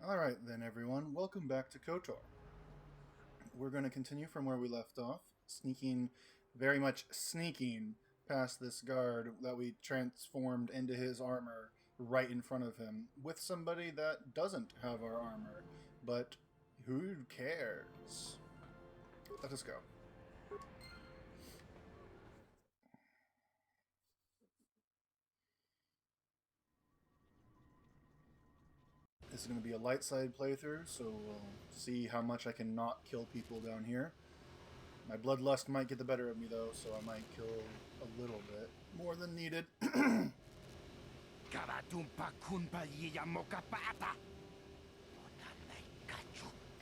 Alright then everyone, welcome back to Kotor. We're going to continue from where we left off, very much sneaking past this guard that we transformed into his armor right in front of him, with somebody that doesn't have our armor, but who cares? Let us go. This is going to be a light side playthrough, so we'll see how much I can not kill people down here. My bloodlust might get the better of me though, so I might kill a little bit more than needed.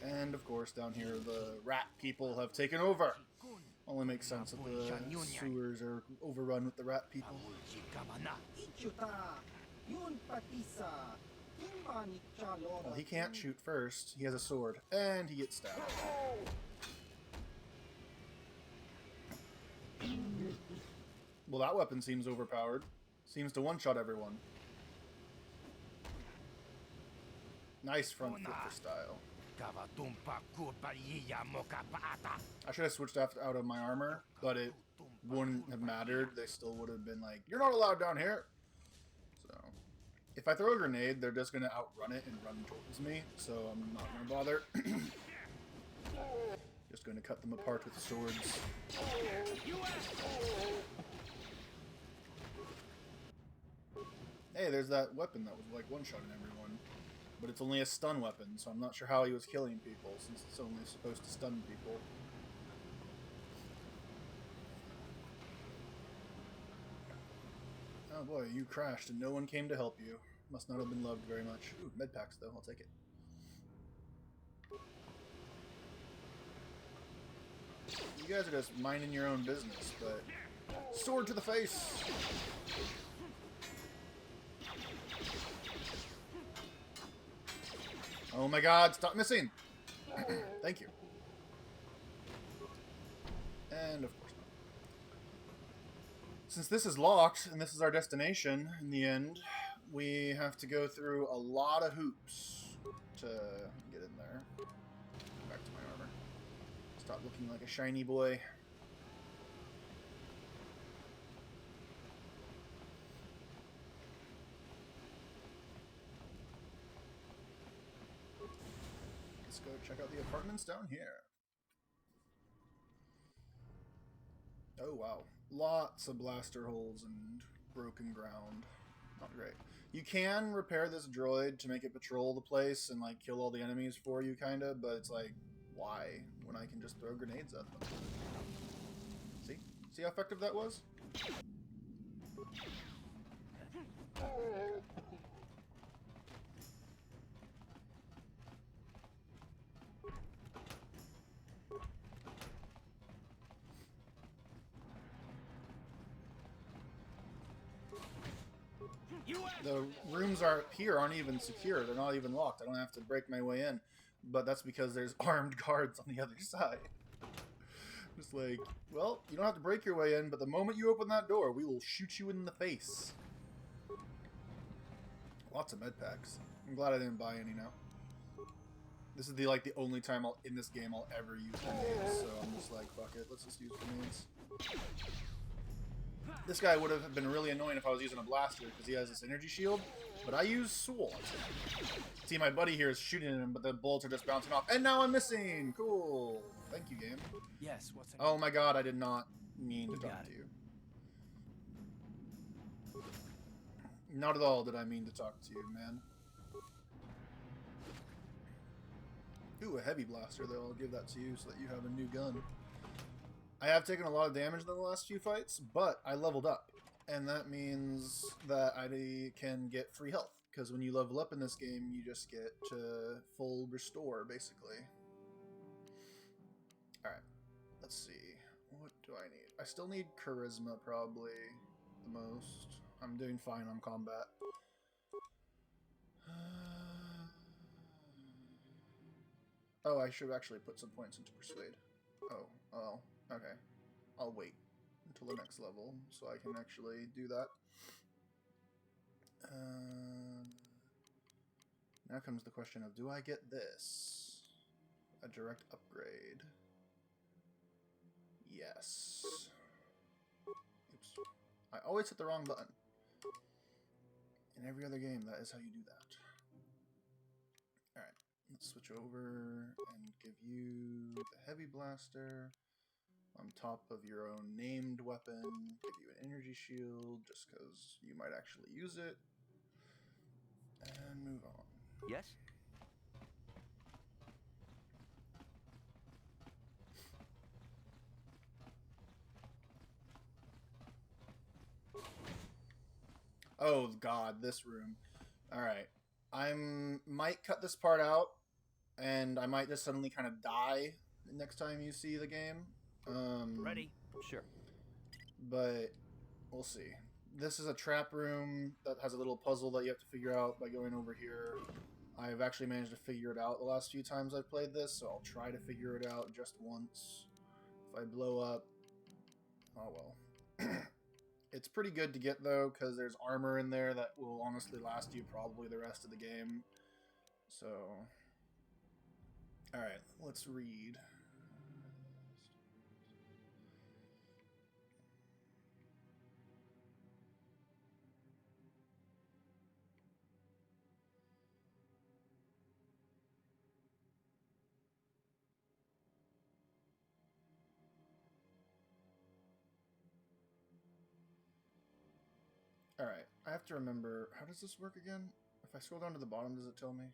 And of course, down here the rat people have taken over. Only makes sense that the sewers are overrun with the rat people. Well, he can't shoot first. He has a sword, and he gets stabbed. Well, that weapon seems overpowered. Seems to one-shot everyone. Nice front flipper style. I should have switched out of my armor, but it wouldn't have mattered. They still would have been like, "You're not allowed down here." So, if I throw a grenade, they're just going to outrun it and run towards me, so I'm not going to bother. Just going to cut them apart with swords. Hey, there's that weapon that was like one-shotting everyone. But it's only a stun weapon, so I'm not sure how he was killing people, since it's only supposed to stun people. Oh boy, you crashed and no one came to help you. Must not have been loved very much. Ooh, med packs though, I'll take it. You guys are just minding your own business, but... Sword to the face! Oh my god, stop missing! Thank you. And of course not. Since this is locked, and this is our destination, in the end, we have to go through a lot of hoops to get in there. Back to my armor. Stop looking like a shiny boy. Let's go check out the apartments down here. Oh wow. Lots of blaster holes and broken ground. Not great. You can repair this droid to make it patrol the place and like kill all the enemies for you, kinda, but it's like, why? When I can just throw grenades at them. See? See how effective that was? The rooms aren't even secure. They're not even locked. I don't have to break my way in. But that's because there's armed guards on the other side. Just like, well, you don't have to break your way in, but the moment you open that door, we will shoot you in the face. Lots of med packs. I'm glad I didn't buy any now. This is the only time in this game I'll ever use grenades, so I'm just like, fuck it, let's just use grenades. This guy would have been really annoying if I was using a blaster because he has this energy shield, but I use SWAT. See, my buddy here is shooting at him, but the bullets are just bouncing off, and now I'm missing. Cool. Thank you, game. Yes. What's it? Oh my god, I did not mean to talk to you. Not at all did I mean to talk to you, man. Ooh, a heavy blaster though. I'll give that to you so that you have a new gun. I have taken a lot of damage in the last few fights, but I leveled up. And that means that I can get free health. Because when you level up in this game, you just get to full restore, basically. Alright, let's see. What do I need? I still need charisma, probably, the most. I'm doing fine on combat. Oh, I should actually put some points into persuade. Oh, well, okay. I'll wait until the next level so I can actually do that. Now comes the question of, do I get this? A direct upgrade. Yes. Oops. I always hit the wrong button. In every other game, that is how you do that. Alright, let's switch over and give you the heavy blaster on top of your own named weapon. Give you an energy shield just because you might actually use it. And move on. Yes? Oh god, this room. Alright. Might cut this part out, and I might just suddenly kind of die next time you see the game. Ready? Sure. But we'll see. This is a trap room that has a little puzzle that you have to figure out by going over here. I've actually managed to figure it out the last few times I've played this, so I'll try to figure it out just once. If I blow up, oh well. It's pretty good to get, though, because there's armor in there that will honestly last you probably the rest of the game. So, alright, let's read. Alright, I have to remember, how does this work again? If I scroll down to the bottom, does it tell me?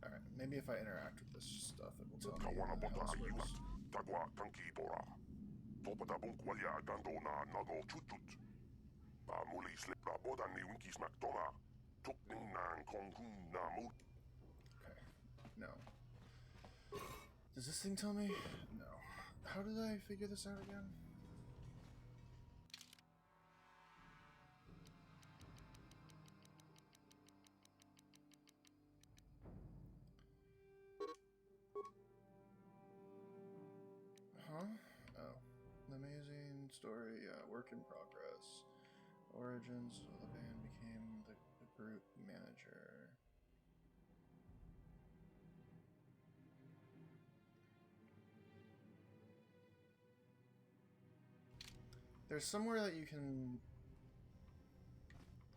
Alright, maybe if I interact with this stuff, it will tell me how this works. Okay, no. Does this thing tell me? No. How did I figure this out again? Huh? Oh. Amazing story, work in progress. Origins, so the band became the group manager. There's somewhere that you can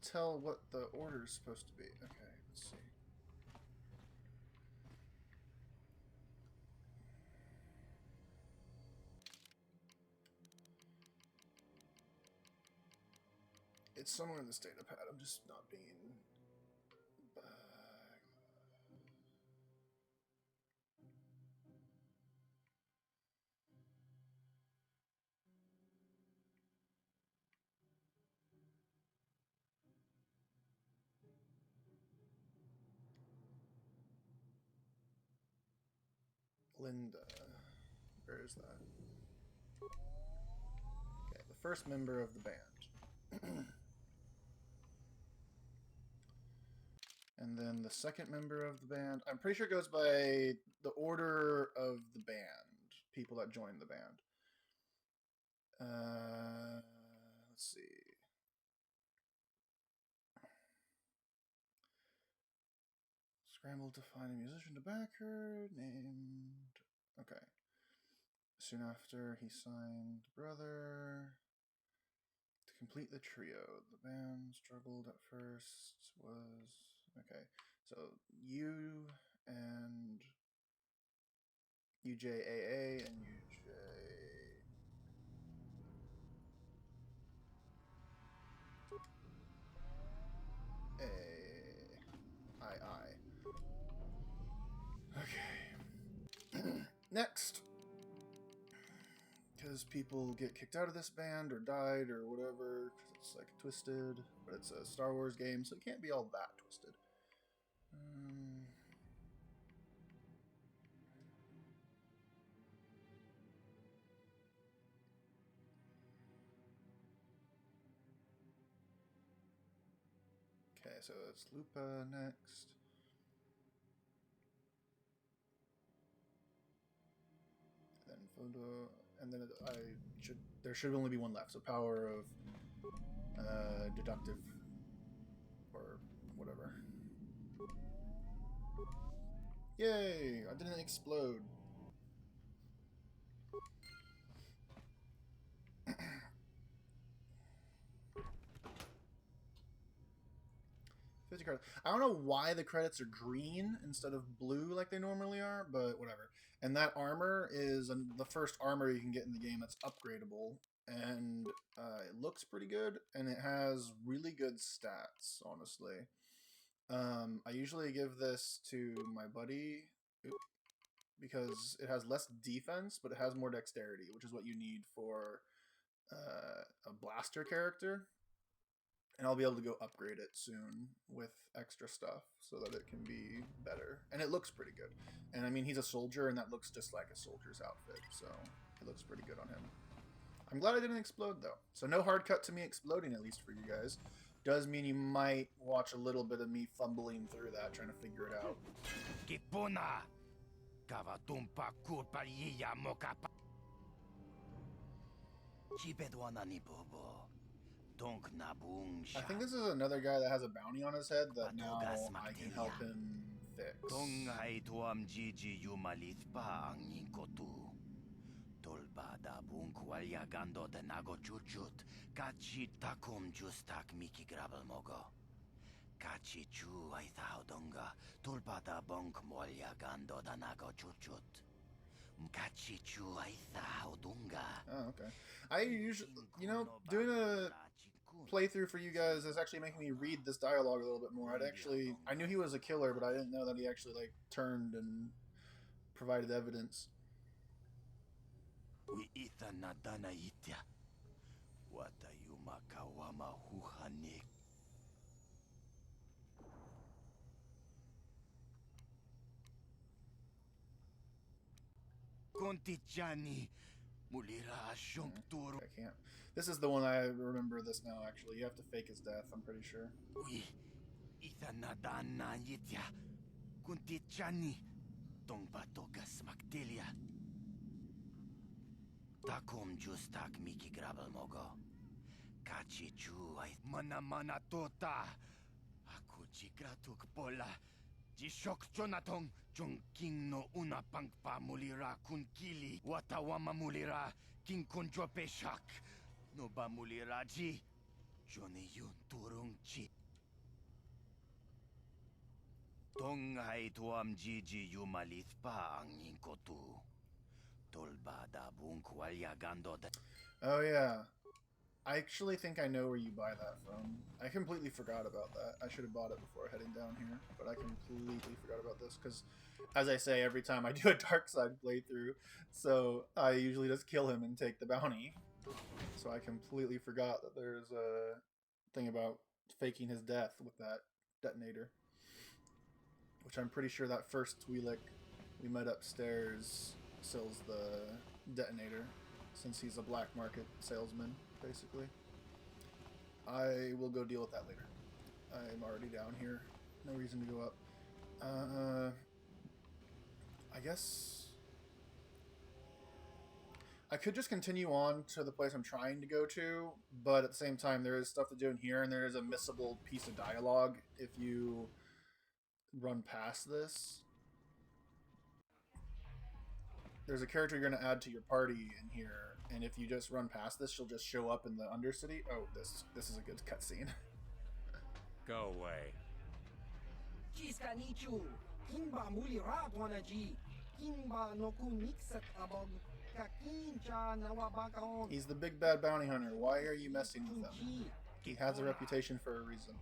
tell what the order is supposed to be. Okay, let's see. It's somewhere in this data pad. I'm just not being... Linda. Where is that? Okay, the first member of the band. And then the second member of the band. I'm pretty sure it goes by the order of the band. People that joined the band. Let's see. Scrambled to find a musician to back her. Named... Okay. Soon after, he signed Brother. To complete the trio, the band struggled at first. Was... Okay. So, U and UJAA and Okay. Next. Because people get kicked out of this band or died or whatever, because it's like twisted, but it's a Star Wars game, so it can't be all that twisted. Okay, so it's Lupa next. And then photo, and then there should only be one left. So power of deductive or whatever. Yay! I didn't explode. 50 credits. I don't know why the credits are green instead of blue like they normally are, but whatever. And that armor is the first armor you can get in the game that's upgradable, and it looks pretty good, and it has really good stats, honestly. I usually give this to my buddy because it has less defense, but it has more dexterity, which is what you need for a blaster character. And I'll be able to go upgrade it soon with extra stuff so that it can be better. And it looks pretty good. And I mean, he's a soldier, and that looks just like a soldier's outfit, so it looks pretty good on him. I'm glad I didn't explode, though. So no hard cut to me exploding, at least for you guys. Does mean you might watch a little bit of me fumbling through that, trying to figure it out. I think this is another guy that has a bounty on his head that now I can help him fix. Oh, okay. I usually, doing a playthrough for you guys is actually making me read this dialogue a little bit more. I knew he was a killer, but I didn't know that he actually like turned and provided evidence. I can't. This is the one I remember this now, actually. You have to fake his death, I'm pretty sure. Takom justak miki grabel mogo. Kachi chu ay mana tota. Aku jigratuk pola. Jishok Jonatong Jongking no una pangpa mulira kun kili. Watawama mulira king kunjo peshak. No ba mulira ji. Joni yun turung chi. Tong hai tuam jiji yumalit pa ang inkotu. Tolba da bunk walyagando da. Oh, yeah. I actually think I know where you buy that from. I completely forgot about that. I should have bought it before heading down here, but I completely forgot about this because, as I say, every time I do a dark side playthrough, so I usually just kill him and take the bounty. So I completely forgot that there's a thing about faking his death with that detonator, which I'm pretty sure that first Twi'lek we met upstairs sells the detonator, since he's a black market salesman, basically. I will go deal with that later. I'm already down here. No reason to go up. I guess I could just continue on to the place I'm trying to go to, but at the same time, there is stuff to do in here, and there is a missable piece of dialogue if you run past this. There's a character you're going to add to your party in here, and if you just run past this, she'll just show up in the Undercity. Oh, this is a good cutscene. Go away. He's the big bad bounty hunter. Why are you messing with him? He has a reputation for a reason.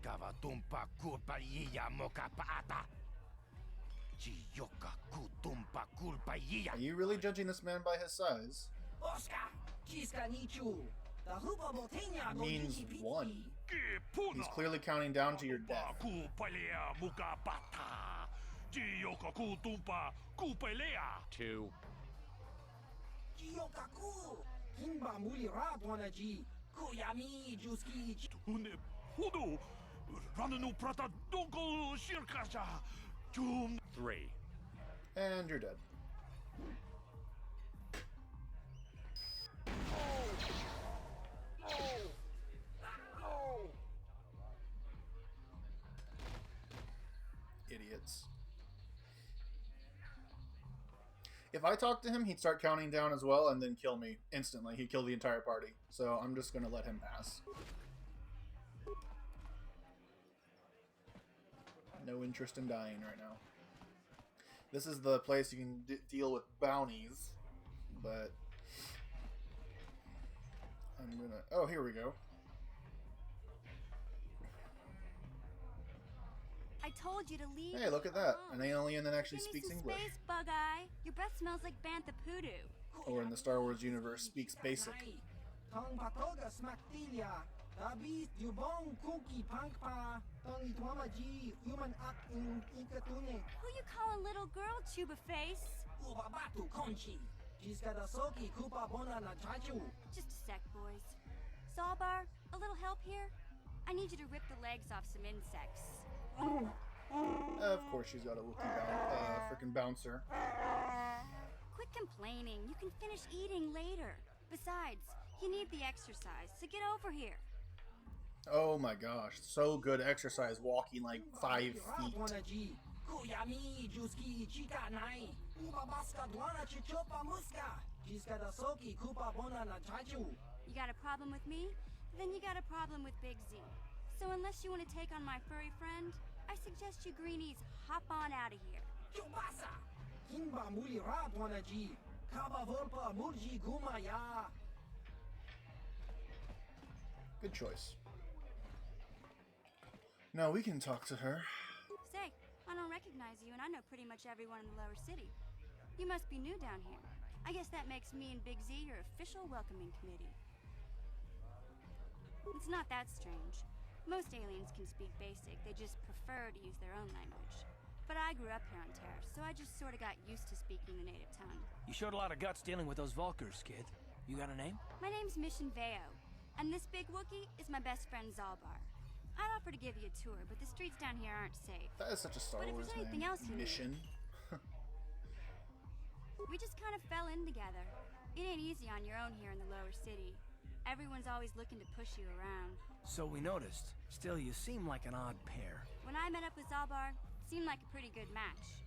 Are you really judging this man by his size? Means one. He's clearly counting down to your death. Two. Three. And you're dead. Idiots. If I talked to him, he'd start counting down as well and then kill me instantly. He'd kill the entire party. So I'm just going to let him pass. No interest in dying right now. This is the place you can deal with bounties, but I'm going to... Oh, here we go. I told you to leave. Hey, look at that. An alien that actually Give me speaks some English. Space, Bug-Eye. Your breath smells like bantha poodoo. Or in the Star Wars universe, speaks basic. Who you calling little girl, Chuba Face? Just a sec, boys. Zalbar, a little help here? I need you to rip the legs off some insects. Of course she's got a Wookiee freaking bouncer. Quit complaining. You can finish eating later. Besides, you need the exercise, so get over here. Oh my gosh, so good exercise walking like 5 feet. You got a problem with me? Then you got a problem with Big Z. So unless you want to take on my furry friend, I suggest you greenies hop on out of here. Good choice. Now we can talk to her. Say, I don't recognize you, and I know pretty much everyone in the lower city. You must be new down here. I guess that makes me and Big Z your official welcoming committee. It's not that strange. Most aliens can speak basic, they just prefer to use their own language. But I grew up here on Terra, so I just sort of got used to speaking the native tongue. You showed a lot of guts dealing with those Vulkars, kid. You got a name? My name's Mission Veo, and this big Wookiee is my best friend Zalbar. I'd offer to give you a tour, but the streets down here aren't safe. That is such a Star But if Wars there's anything name. else you need- Mission. We just kind of fell in together. It ain't easy on your own here in the lower city. Everyone's always looking to push you around. So we noticed. Still, you seem like an odd pair. When I met up with Zalbar, it seemed like a pretty good match.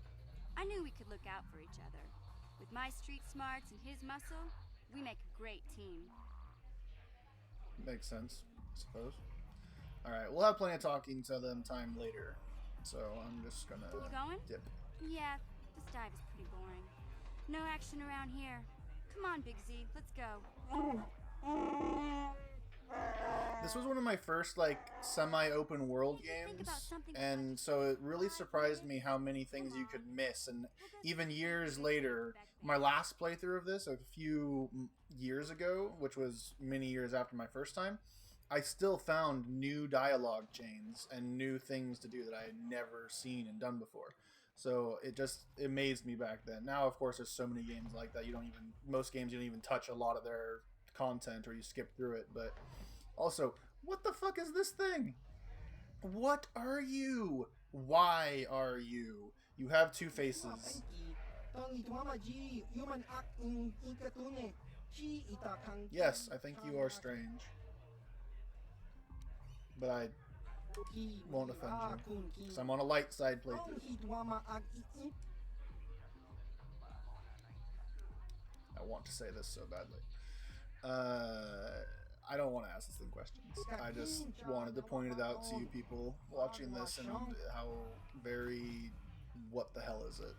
I knew we could look out for each other. With my street smarts and his muscle, we make a great team. Makes sense, I suppose. Alright, we'll have plenty of talking to them time later. So I'm just gonna You going? dip. Yeah, this dive is pretty boring. No action around here. Come on, Big Z, let's go. This was one of my first like semi-open world games, and so it really surprised me how many things you could miss. And even years later, my last playthrough of this, a few years ago, which was many years after my first time, I still found new dialogue chains and new things to do that I had never seen and done before. So it just amazed me back then. Now, of course, there's so many games like that. Most games you don't even touch a lot of their content, or you skip through it. But also, what the fuck is this thing? What are you? Why are you? You have two faces. Yes, I think you are strange. But I won't offend you, because I'm on a light side playthrough. I want to say this so badly. I don't want to ask this thing questions. I just wanted to point it out to you people watching this and how very... what the hell is it?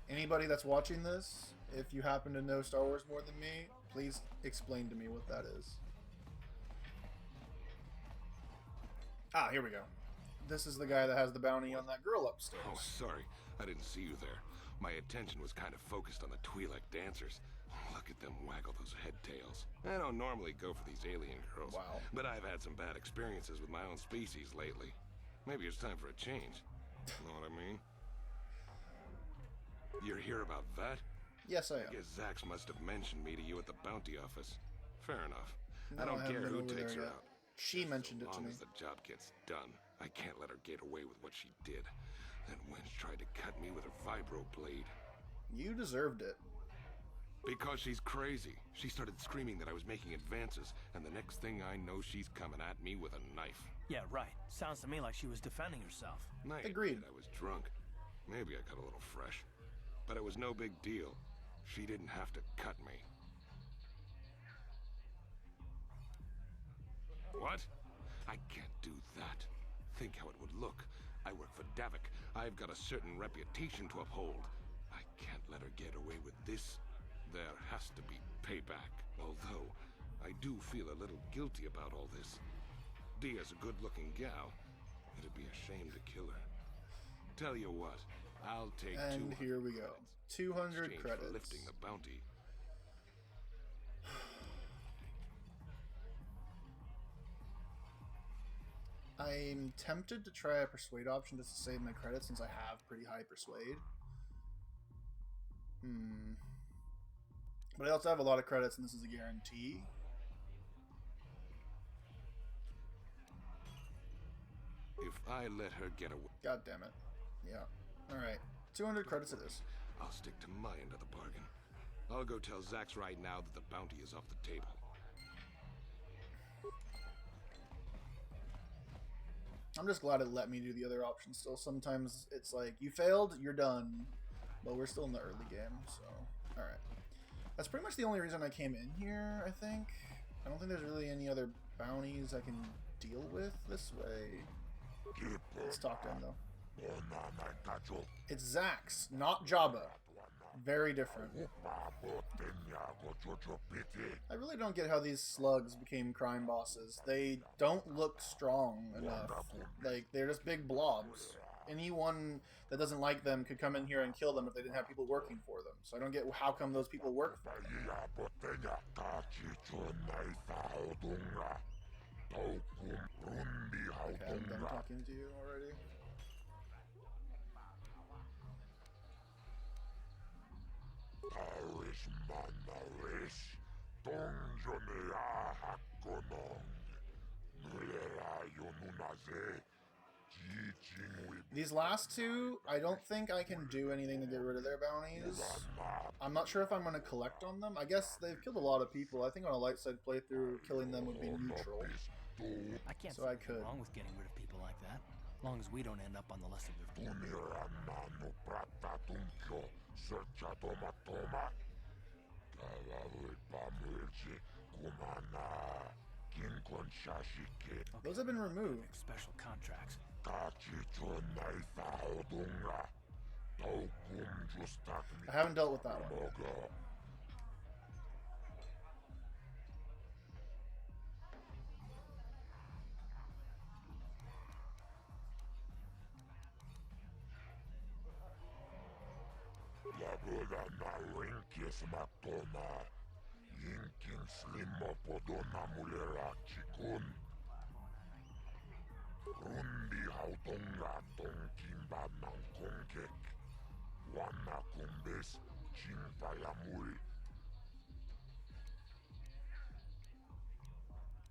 Anybody that's watching this, if you happen to know Star Wars more than me, please explain to me what that is. Ah, here we go. This is the guy that has the bounty on that girl upstairs. Oh, sorry. I didn't see you there. My attention was kind of focused on the Twi'lek dancers. Look at them waggle those head tails. I don't normally go for these alien girls. Wow. But I've had some bad experiences with my own species lately. Maybe it's time for a change. Know what I mean? You're here about that? Yes, I am. I guess Zax must have mentioned me to you at the bounty office. Fair enough. No, I don't haven't care been who over takes there her yet. out. She mentioned it As to long me. as the job gets done, I can't let her get away with what she did. That wench tried to cut me with her vibro blade. You deserved it. Because she's crazy. She started screaming that I was making advances, and the next thing I know, she's coming at me with a knife. Yeah, right. Sounds to me like she was defending herself. I Agreed. admit I was drunk. Maybe I got a little fresh. But it was no big deal. She didn't have to cut me. What? I can't do that. Think how it would look. I work for Davik. I've got a certain reputation to uphold. I can't let her get away with this. There has to be payback. Although, I do feel a little guilty about all this. Dia's a good-looking gal. It'd be a shame to kill her. Tell you what, I'll take And 200 here we go. credits. 200 Exchange credits. for lifting the bounty. I'm tempted to try a persuade option just to save my credits since I have pretty high persuade. But I also have a lot of credits and this is a guarantee. If I let her get away, God damn it. Yeah. Alright. 200 credits it is. I'll stick to my end of the bargain. I'll go tell Zax right now that the bounty is off the table. I'm just glad it let me do the other option still. Sometimes it's like, you failed, you're done. But we're still in the early game, so... Alright. That's pretty much the only reason I came in here, I think. I don't think there's really any other bounties I can deal with this way. Let's talk to him, though. It's Zax, not Jabba. Very different. I really don't get how these slugs became crime bosses. They don't look strong enough. Like, they're just big blobs. Anyone that doesn't like them could come in here and kill them if they didn't have people working for them. So I don't get how come those people work for them. Okay, I'm done talking to you already. These last two, I don't think I can do anything to get rid of their bounties. I'm not sure if I'm going to collect on them. I guess they've killed a lot of people. I think on a light side playthrough, killing them would be neutral. I can't So see I anything could. wrong with getting rid of people like that. As long as we don't end up on the list of their Those have been removed. special contracts. I haven't dealt with that one.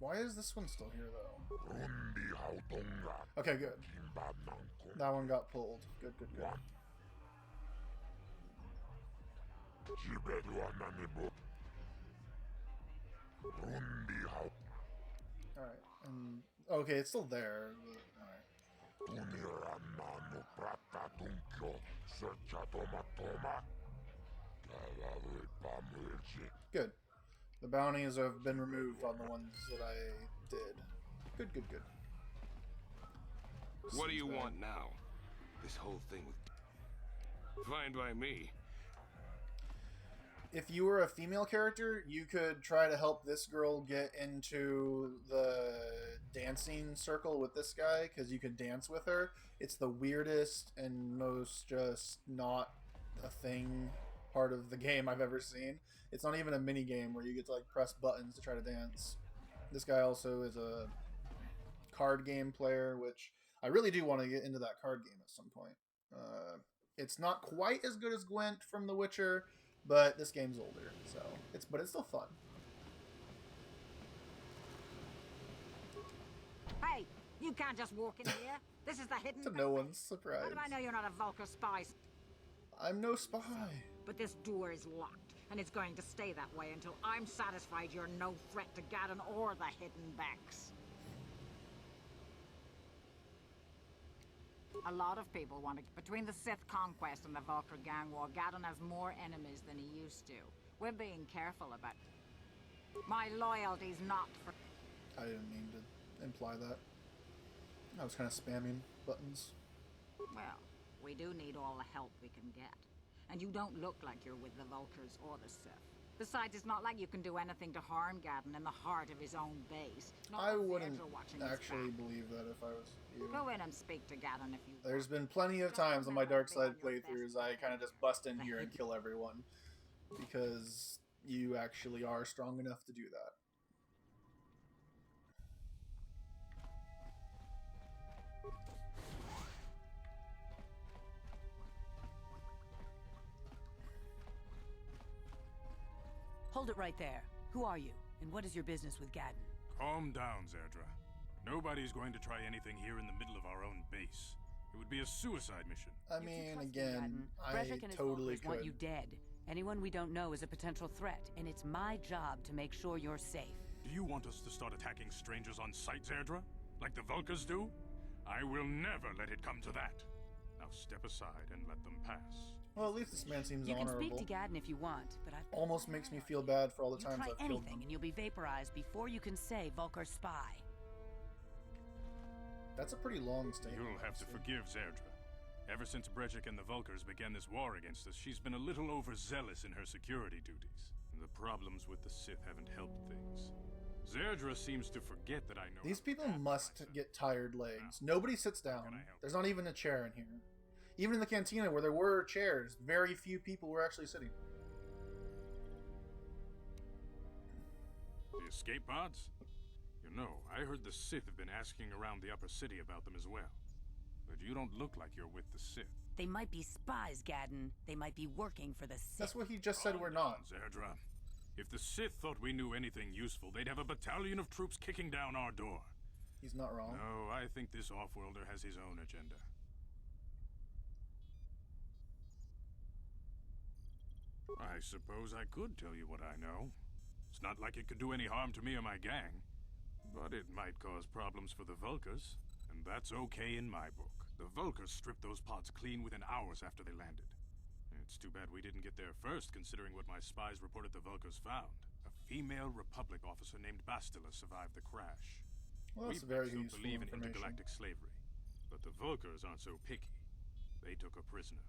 Why is this one still here, though? Okay, good. That one got pulled. Good, good, good. Alright, and... Okay, it's still there. Alright. Good. The bounties have been removed on the ones that I did. Good, good, good. What do you Seems bad. want now? This whole thing with... Fine by me. If you were a female character, you could try to help this girl get into the dancing circle with this guy, because you could dance with her. It's the weirdest and most just not a thing part of the game I've ever seen. It's not even a mini game where you get to like press buttons to try to dance. This guy also is a card game player, which I really do want to get into that card game at some point. It's not quite as good as Gwent from The Witcher, but this game's older, so it's still fun. You can't just walk in here. This is the hidden... To no one's How surprise. do I know you're not a Vulcar spy? I'm no spy. But this door is locked, and it's going to stay that way until I'm satisfied you're no threat to Gaddon or the Hidden Becks. A lot of people want to... Between the Sith conquest and the Vulcar gang war, Gaddon has more enemies than he used to. We're being careful about... My loyalty's not for... I didn't mean to imply that. I was kind of spamming buttons. Well, we do need all the help we can get. And you don't look like you're with the Vulcars or the Sith. Besides, it's not like you can do anything to harm Gaddon in the heart of his own base. Not I with wouldn't Zedra watching his actually back. believe that if I was you. Go in and speak to Gaddon if you want. There's been plenty of times on my dark side playthroughs I kind of just bust in here and kill everyone. Because you actually are strong enough to do that. Hold it right there. Who are you, and what is your business with Gaddon? Calm down, Zerdra. Nobody's going to try anything here in the middle of our own base. It would be a suicide mission. I You can mean, trust me, again, Gaddon. I Brejik and his totally Vulcars want you could. dead. Anyone we don't know is a potential threat, and it's my job to make sure you're safe. Do you want us to start attacking strangers on sight, Zerdra? Like the Vulcars do? I will never let it come to that. Now step aside and let them pass. Well, at least this man seems You can honorable. speak to Gaddon if you want, but I've... Almost makes me feel bad for all the You times try I've killed anything, them. and you'll be vaporized before you can say Vulcar spy. That's a pretty long statement. You'll have to forgive Zerdra. Ever since Brejik and the Vulcars began this war against us, she's been a little overzealous in her security duties. The problems with the Sith haven't helped things. Zerdra seems to forget that I know... These how to people path must myself. get tired legs. Nobody sits down. can I help? There's not even a chair in here. Even in the cantina where there were chairs, very few people were actually sitting. The escape pods? You know, I heard the Sith have been asking around the upper city about them as well. But you don't look like you're with the Sith. They might be spies, Gaddon. They might be working for the Sith. That's what he just said we're not. Zerdra. If the Sith thought we knew anything useful, they'd have a battalion of troops kicking down our door. He's not wrong. No, I think this off-worlder has his own agenda. I suppose I could tell you what I know. It's not like it could do any harm to me or my gang. But it might cause problems for the Vulcars, and that's okay in my book. The Vulcars stripped those pods clean within hours after they landed. It's too bad we didn't get there first, considering what my spies reported the Vulcars found. A female Republic officer named Bastila survived the crash. Well, that's We very don't useful believe in information. intergalactic slavery, but the Vulcars aren't so picky. They took a prisoner.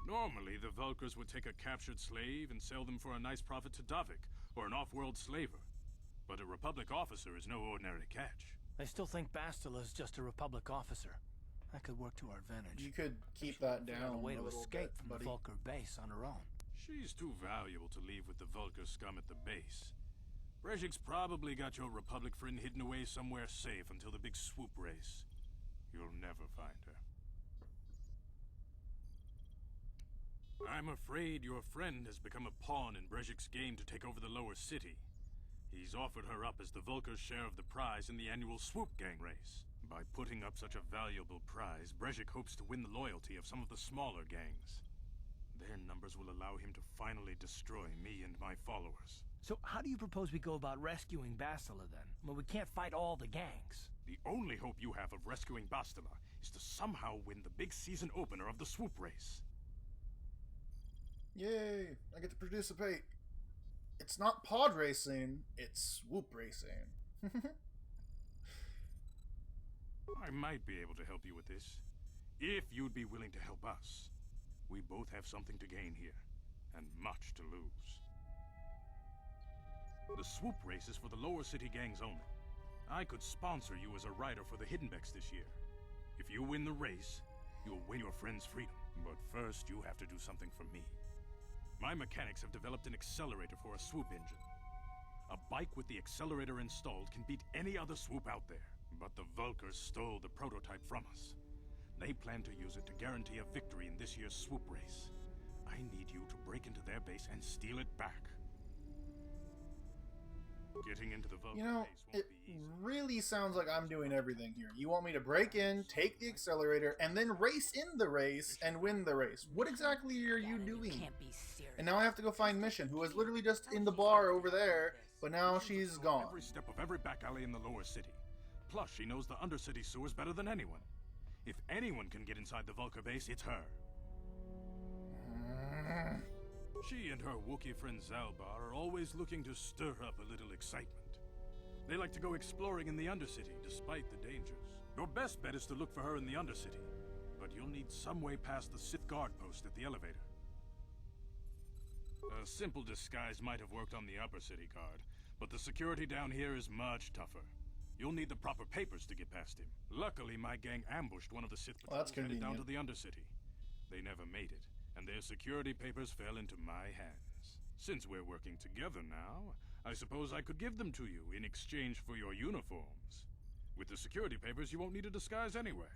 Normally, the Vulcars would take a captured slave and sell them for a nice profit to Davik, or an off-world slaver. But a Republic officer is no ordinary catch. I still think Bastila's just a Republic officer. That could work to our advantage. You could keep that Figure out down a way a to little escape bit, from buddy. the Vulcar base on her own. She's too valuable to leave with the Vulcar scum at the base. Brejik's probably got your Republic friend hidden away somewhere safe until the big swoop race. You'll never find her. I'm afraid your friend has become a pawn in Brejik's game to take over the lower city. He's offered her up as the Vulcar's share of the prize in the annual swoop gang race. By putting up such a valuable prize, Brejik hopes to win the loyalty of some of the smaller gangs. Their numbers will allow him to finally destroy me and my followers. So how do you propose we go about rescuing Bastila then? Well, we can't fight all the gangs. The only hope you have of rescuing Bastila is to somehow win the big season opener of the swoop race. Yay! I get to participate. It's not pod racing, it's swoop racing. I might be able to help you with this, if you'd be willing to help us. We both have something to gain here, and much to lose. The swoop race is for the lower city gangs only. I could sponsor you as a rider for the Hiddenbecks this year. If you win the race, you'll win your friend's freedom. But first, you have to do something for me. My mechanics have developed an accelerator for a swoop engine. A bike with the accelerator installed can beat any other swoop out there. But the Vulcars stole the prototype from us. They plan to use it to guarantee a victory in this year's swoop race. I need you to break into their base and steal it back. Getting into the Vulcan You know, base won't it be easy. really sounds like I'm doing everything here. You want me to break in, take the accelerator, and then race in the race and win the race. What exactly are you doing? Can't be serious. And now I have to go find Mission, who was literally just in the bar over there, but now she's gone. Every step of every back alley in the lower city. Plus, she knows the undercity sewers better than anyone. If anyone can get inside the Vulcan base, it's her. She and her Wookiee friend Zalbar are always looking to stir up a little excitement. They like to go exploring in the Undercity, despite the dangers. Your best bet is to look for her in the Undercity, but you'll need some way past the Sith guard post at the elevator. A simple disguise might have worked on the Upper City guard, but the security down here is much tougher. You'll need the proper papers to get past him. Luckily, my gang ambushed one of the Sith Well, that's patrols headed down to convenient. the Undercity. They never made it, and their security papers fell into my hands. Since we're working together now, I suppose I could give them to you in exchange for your uniforms. With the security papers, you won't need a disguise anyway.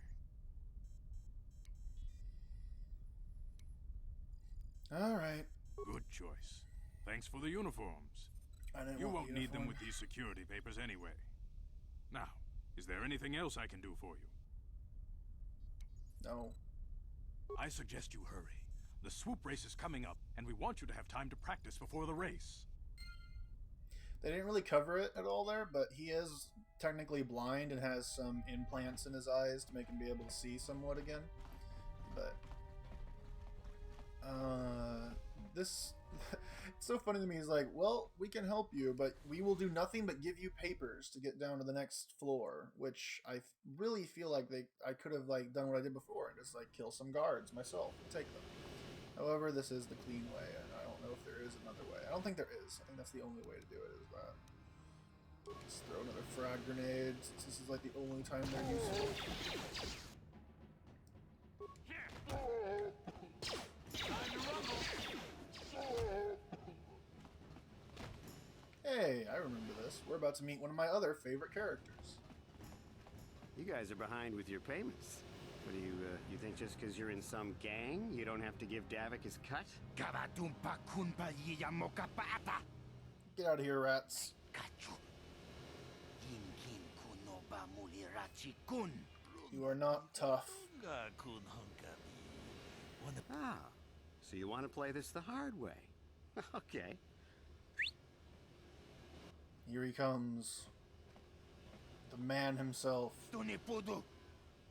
Alright. Good choice. Thanks for the uniforms. I didn't You want won't the need them uniform. with these security papers anyway. Now, is there anything else I can do for you? No. I suggest you hurry. The swoop race is coming up, and we want you to have time to practice before the race. They didn't really cover it at all there, but he is technically blind and has some implants in his eyes to make him be able to see somewhat again. But this it's so funny to me. He's like, well, we can help you, but we will do nothing but give you papers to get down to the next floor, which I really feel like I could have like done what I did before and just like kill some guards myself and take them. However, this is the clean way, and I don't know if there is another way. I don't think there is. I think that's the only way to do it, is that. Just throw another frag grenade, since this is like the only time they're useful. Hey, I remember this. We're about to meet one of my other favorite characters. You guys are behind with your payments. What do you think just because you're in some gang, you don't have to give Davik his cut? Gabatumpa kunpa yiyamokapata. Get out of here, rats. Kachu. Kin kunoba mulirachi kun. You are not tough. Ah, so you want to play this the hard way. Okay. Here he comes. The man himself. Tunipudu.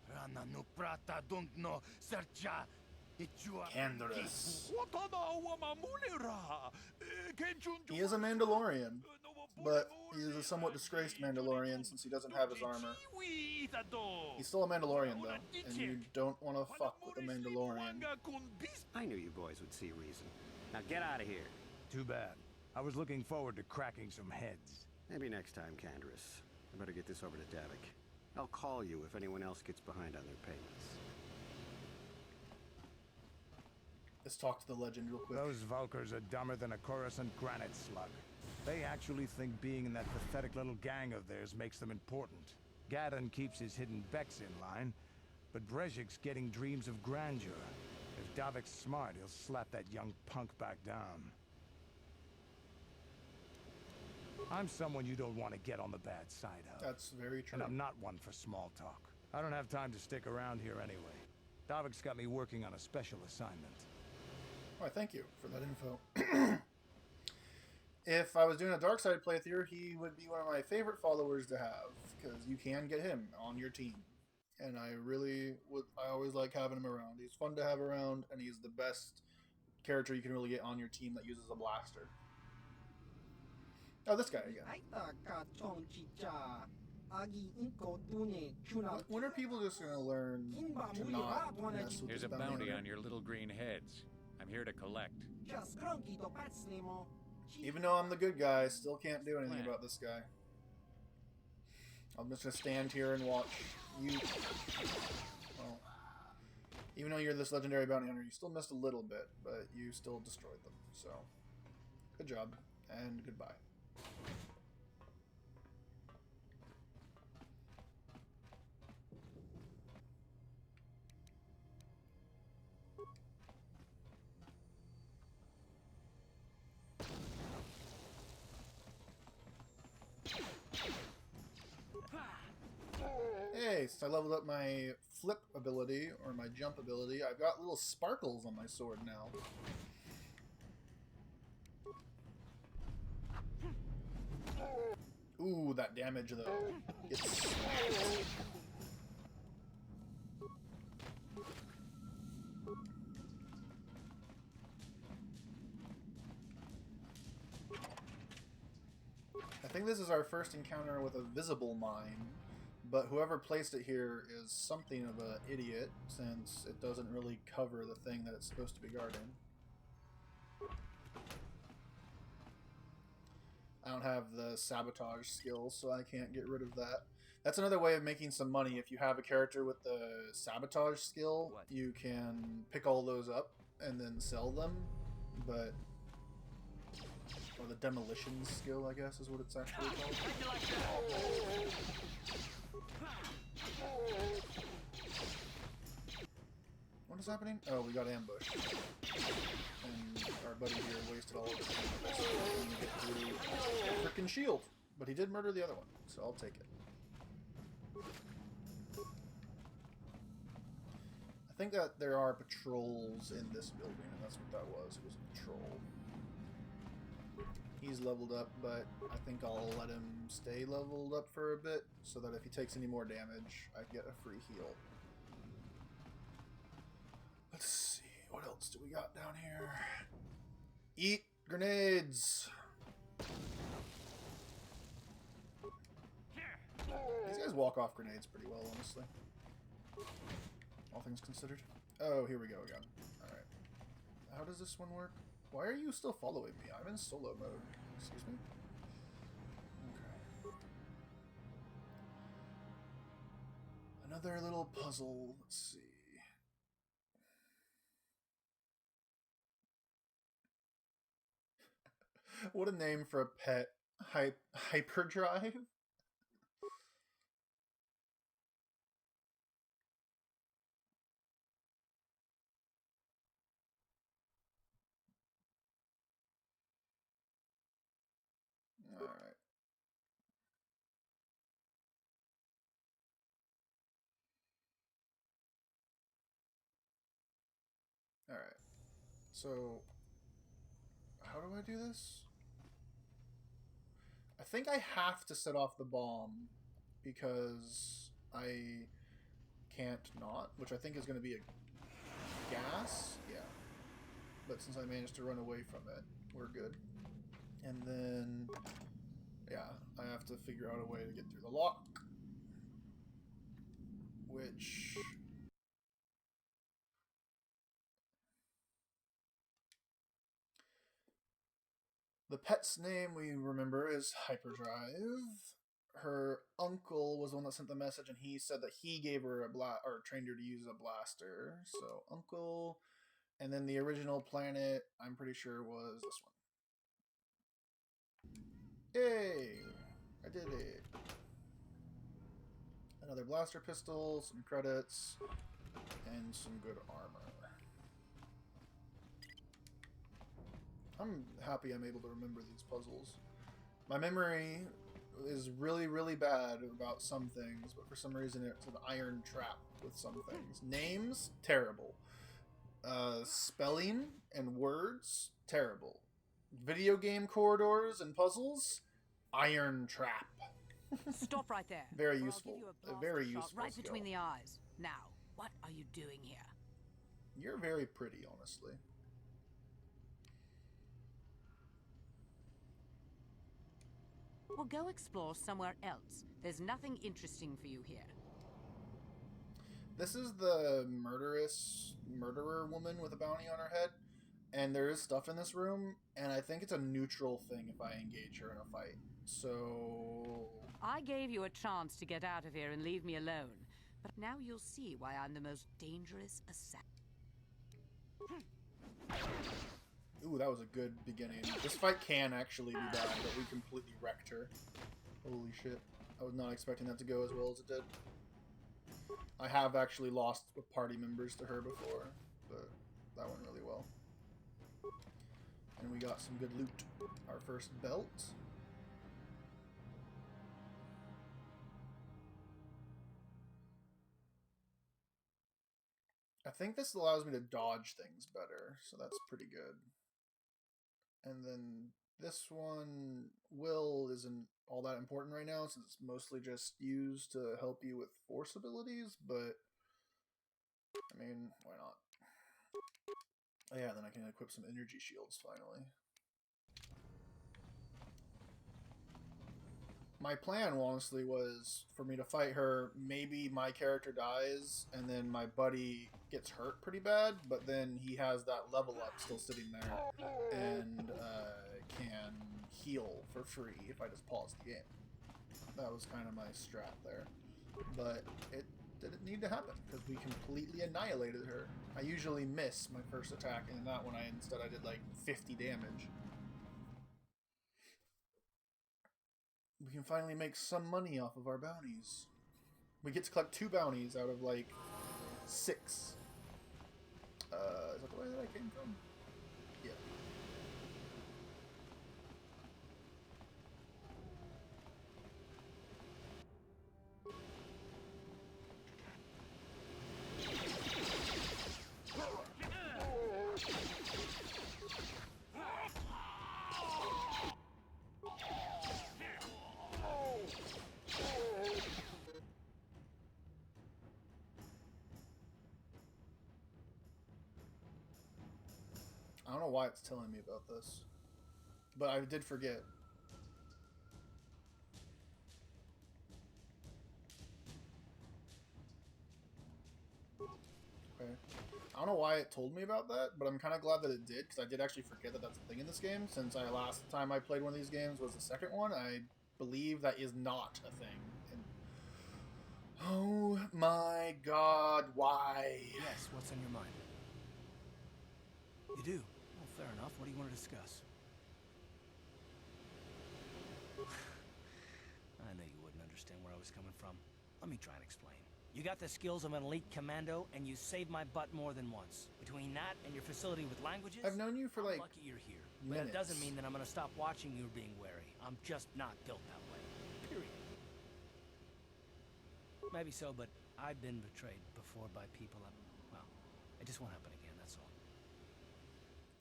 Rana no prata don't no sercha. Canderous. He is a Mandalorian, but he is a somewhat disgraced Mandalorian since he doesn't have his armor. He's still a Mandalorian though, and you don't want to fuck with a Mandalorian. I knew you boys would see reason. Now get out of here. Too bad. I was looking forward to cracking some heads. Maybe next time, Canderous. I better get this over to Davik. I'll call you if anyone else gets behind on their payments. Let's talk to the legend real quick. Those Vulkars are dumber than a Coruscant granite slug. They actually think being in that pathetic little gang of theirs makes them important. Gadon keeps his hidden Becks in line, but Brezhik's getting dreams of grandeur. If Davik's smart, he'll slap that young punk back down. I'm someone you don't want to get on the bad side of. That's very true. And I'm not one for small talk. I don't have time to stick around here anyway. Davik's got me working on a special assignment. Why, thank you for that info. If I was doing a dark side playthrough, he would be one of my favorite followers to have, because you can get him on your team. And I always like having him around. He's fun to have around, and he's the best character you can really get on your team that uses a blaster. Oh, this guy again. When are people just gonna learn to not mess with There's the a bounty hunter? on your little green heads. I'm here to collect. Even though I'm the good guy, I still can't do anything about this guy. I'm just gonna stand here and watch you. Well, even though you're this legendary bounty hunter, you still missed a little bit, but you still destroyed them. So, good job, and goodbye. Nice. I leveled up my flip ability, or my jump ability. I've got little sparkles on my sword now. Ooh, that damage though. It's... I think this is our first encounter with a visible mine, but whoever placed it here is something of an idiot, since it doesn't really cover the thing that it's supposed to be guarding. I don't have the sabotage skill, so I can't get rid of that. That's another way of making some money. If you have a character with the sabotage skill, you can pick all those up and then sell them, but... or the demolition skill, I guess, is what it's actually called. What is happening? Oh, we got ambushed. And our buddy here wasted all of his ammo to get through a frickin' shield. But he did murder the other one, so I'll take it. I think that there are patrols in this building, and that's what that was. It was a patrol. He's leveled up, but I think I'll let him stay leveled up for a bit, so that if he takes any more damage, I get a free heal. Let's see, what else do we got down here? Eat grenades! These guys walk off grenades pretty well, honestly. All things considered. Oh, here we go again. Alright. How does this one work? Why are you still following me? I'm in solo mode. Excuse me? Okay. Another little puzzle. Let's see. What a name for a pet. Hyperdrive? Alright. Alright. So, how do I do this? I think I have to set off the bomb because I can't not, which I think is going to be a gas. Yeah. But since I managed to run away from it, we're good. And then, yeah, I have to figure out a way to get through the lock. Which... the pet's name we remember is Hyperdrive. Her uncle was the one that sent the message, and he said that he gave her a or trained her to use a blaster. So uncle, and then the original planet, I'm pretty sure was this one. Yay! I did it. Another blaster pistol, some credits, and some good armor. I'm happy I'm able to remember these puzzles. My memory is really, really bad about some things, but for some reason it's an iron trap with some things. Names, terrible. Spelling and words, terrible. Video game corridors and puzzles, iron trap. Stop right there. Very or useful. I'll give you A very blaster shot useful right skill. between the eyes. Now, what are you doing here? You're very pretty, honestly. Well, go explore somewhere else. There's nothing interesting for you here. This is the murderer woman with a bounty on her head, and there is stuff in this room, and I think it's a neutral thing if I engage her in a fight. So... I gave you a chance to get out of here and leave me alone, but now you'll see why I'm the most dangerous assassin. Ooh, that was a good beginning. This fight can actually be bad, but we completely wrecked her. Holy shit. I was not expecting that to go as well as it did. I have actually lost party members to her before, but that went really well. And we got some good loot. Our first belt. I think this allows me to dodge things better, so that's pretty good. And then this one, will isn't all that important right now since it's mostly just used to help you with force abilities, but I mean, why not? Oh yeah, then I can equip some energy shields finally. My plan, honestly, was for me to fight her. Maybe my character dies, and then my buddy gets hurt pretty bad, but then he has that level up still sitting there, and can heal for free if I just pause the game. That was kind of my strat there. But it didn't need to happen, because we completely annihilated her. I usually miss my first attack, and in that one instead I did like 50 damage. We can finally make some money off of our bounties. We get to collect 2 bounties out of like 6. Is that the way that I came from? Yeah. I don't know why it's telling me about this, but I did forget. Okay. I don't know why it told me about that, but I'm kind of glad that it did, because I did actually forget that that's a thing in this game, since last time I played one of these games was the second one. I believe that is not a thing. And oh my god, why? Yes, what's on your mind? You do? Well, fair enough. What do you want to discuss? I knew you wouldn't understand where I was coming from. Let me try and explain. You got the skills of an elite commando, and you saved my butt more than once. Between that and your facility with languages, I've known you for I'm like lucky you're here. minutes. But it doesn't mean that I'm gonna stop watching you being wary. I'm just not built that way. Period. Maybe so, but I've been betrayed before by people. Well, it just won't happen again, that's all.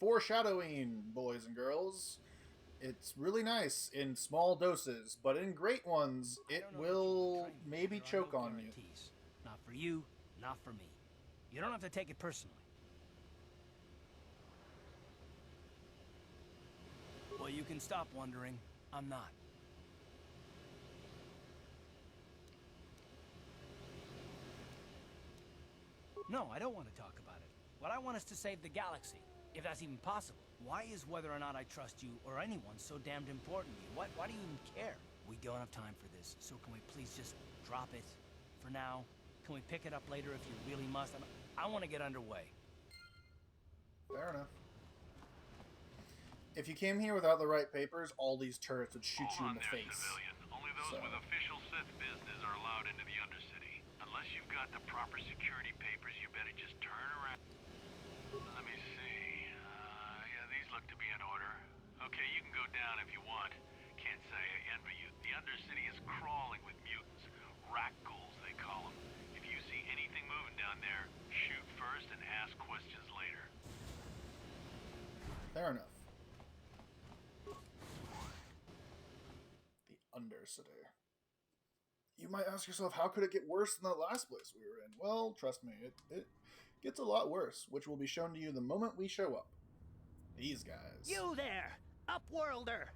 Foreshadowing, boys and girls. It's really nice in small doses, but in great ones, it will maybe choke on you. Not for you, not for me. You don't have to take it personally. Well, you can stop wondering. I'm not. No, I don't want to talk about it. What I want is to save the galaxy, if that's even possible. Why is whether or not I trust you or anyone so damned important to you? Why do you even care? We don't have time for this, so can we please just drop it for now? Can we pick it up later if you really must? I want to get underway. Fair enough. If you came here without the right papers, all these turrets would shoot you in the face. Civilian. Only those with official Sith business are allowed into the Undercity. Unless you've got the proper security papers, you better just turn around. Let me see. Yeah, these look to be in order. Okay, you can go down if you want. Can't say I envy you. The Undercity is crawling with mutants. Rat ghouls, they call them. If you see anything moving down there, shoot first and ask questions later. Fair enough. The Undercity. You might ask yourself, how could it get worse than that last place we were in? Well, trust me, it gets a lot worse, which will be shown to you the moment we show up. These guys. You there, Upworlder!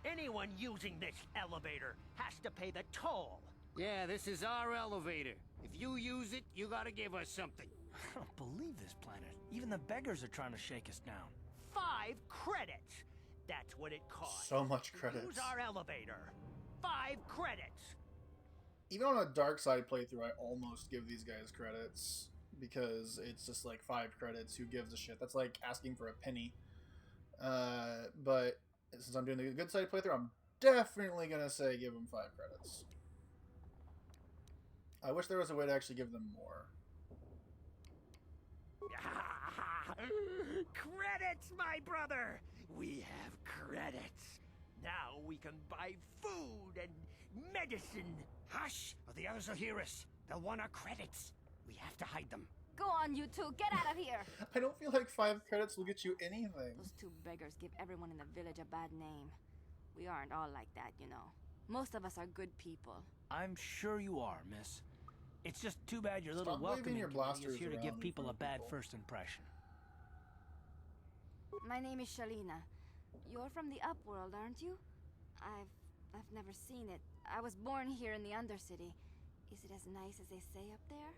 Anyone using this elevator has to pay the toll. Yeah, this is our elevator. If you use it, you gotta give us something. I don't believe this planet. Even the beggars are trying to shake us down. 5 credits. That's what it costs. So much credits. Use our elevator. 5 credits. Even on a dark side playthrough, I almost give these guys credits because it's just like 5 credits. Who gives a shit? That's like asking for a penny. But since I'm doing the good side playthrough, I'm definitely gonna say give them 5 credits. I wish there was a way to actually give them more. Credits, my brother! We have credits. Now we can buy food and medicine. Hush, or the others will hear us. They'll want our credits. We have to hide them. Go on, you two, get out of here! I don't feel like 5 credits will get you anything. Those 2 beggars give everyone in the village a bad name. We aren't all like that, you know. Most of us are good people. I'm sure you are, miss. It's just too bad your little Stop waving welcoming your committee is blasters here to give around in people a front of bad people. first impression. My name is Shalina. You're from the Upworld, aren't you? I've never seen it. I was born here in the Undercity. Is it as nice as they say up there?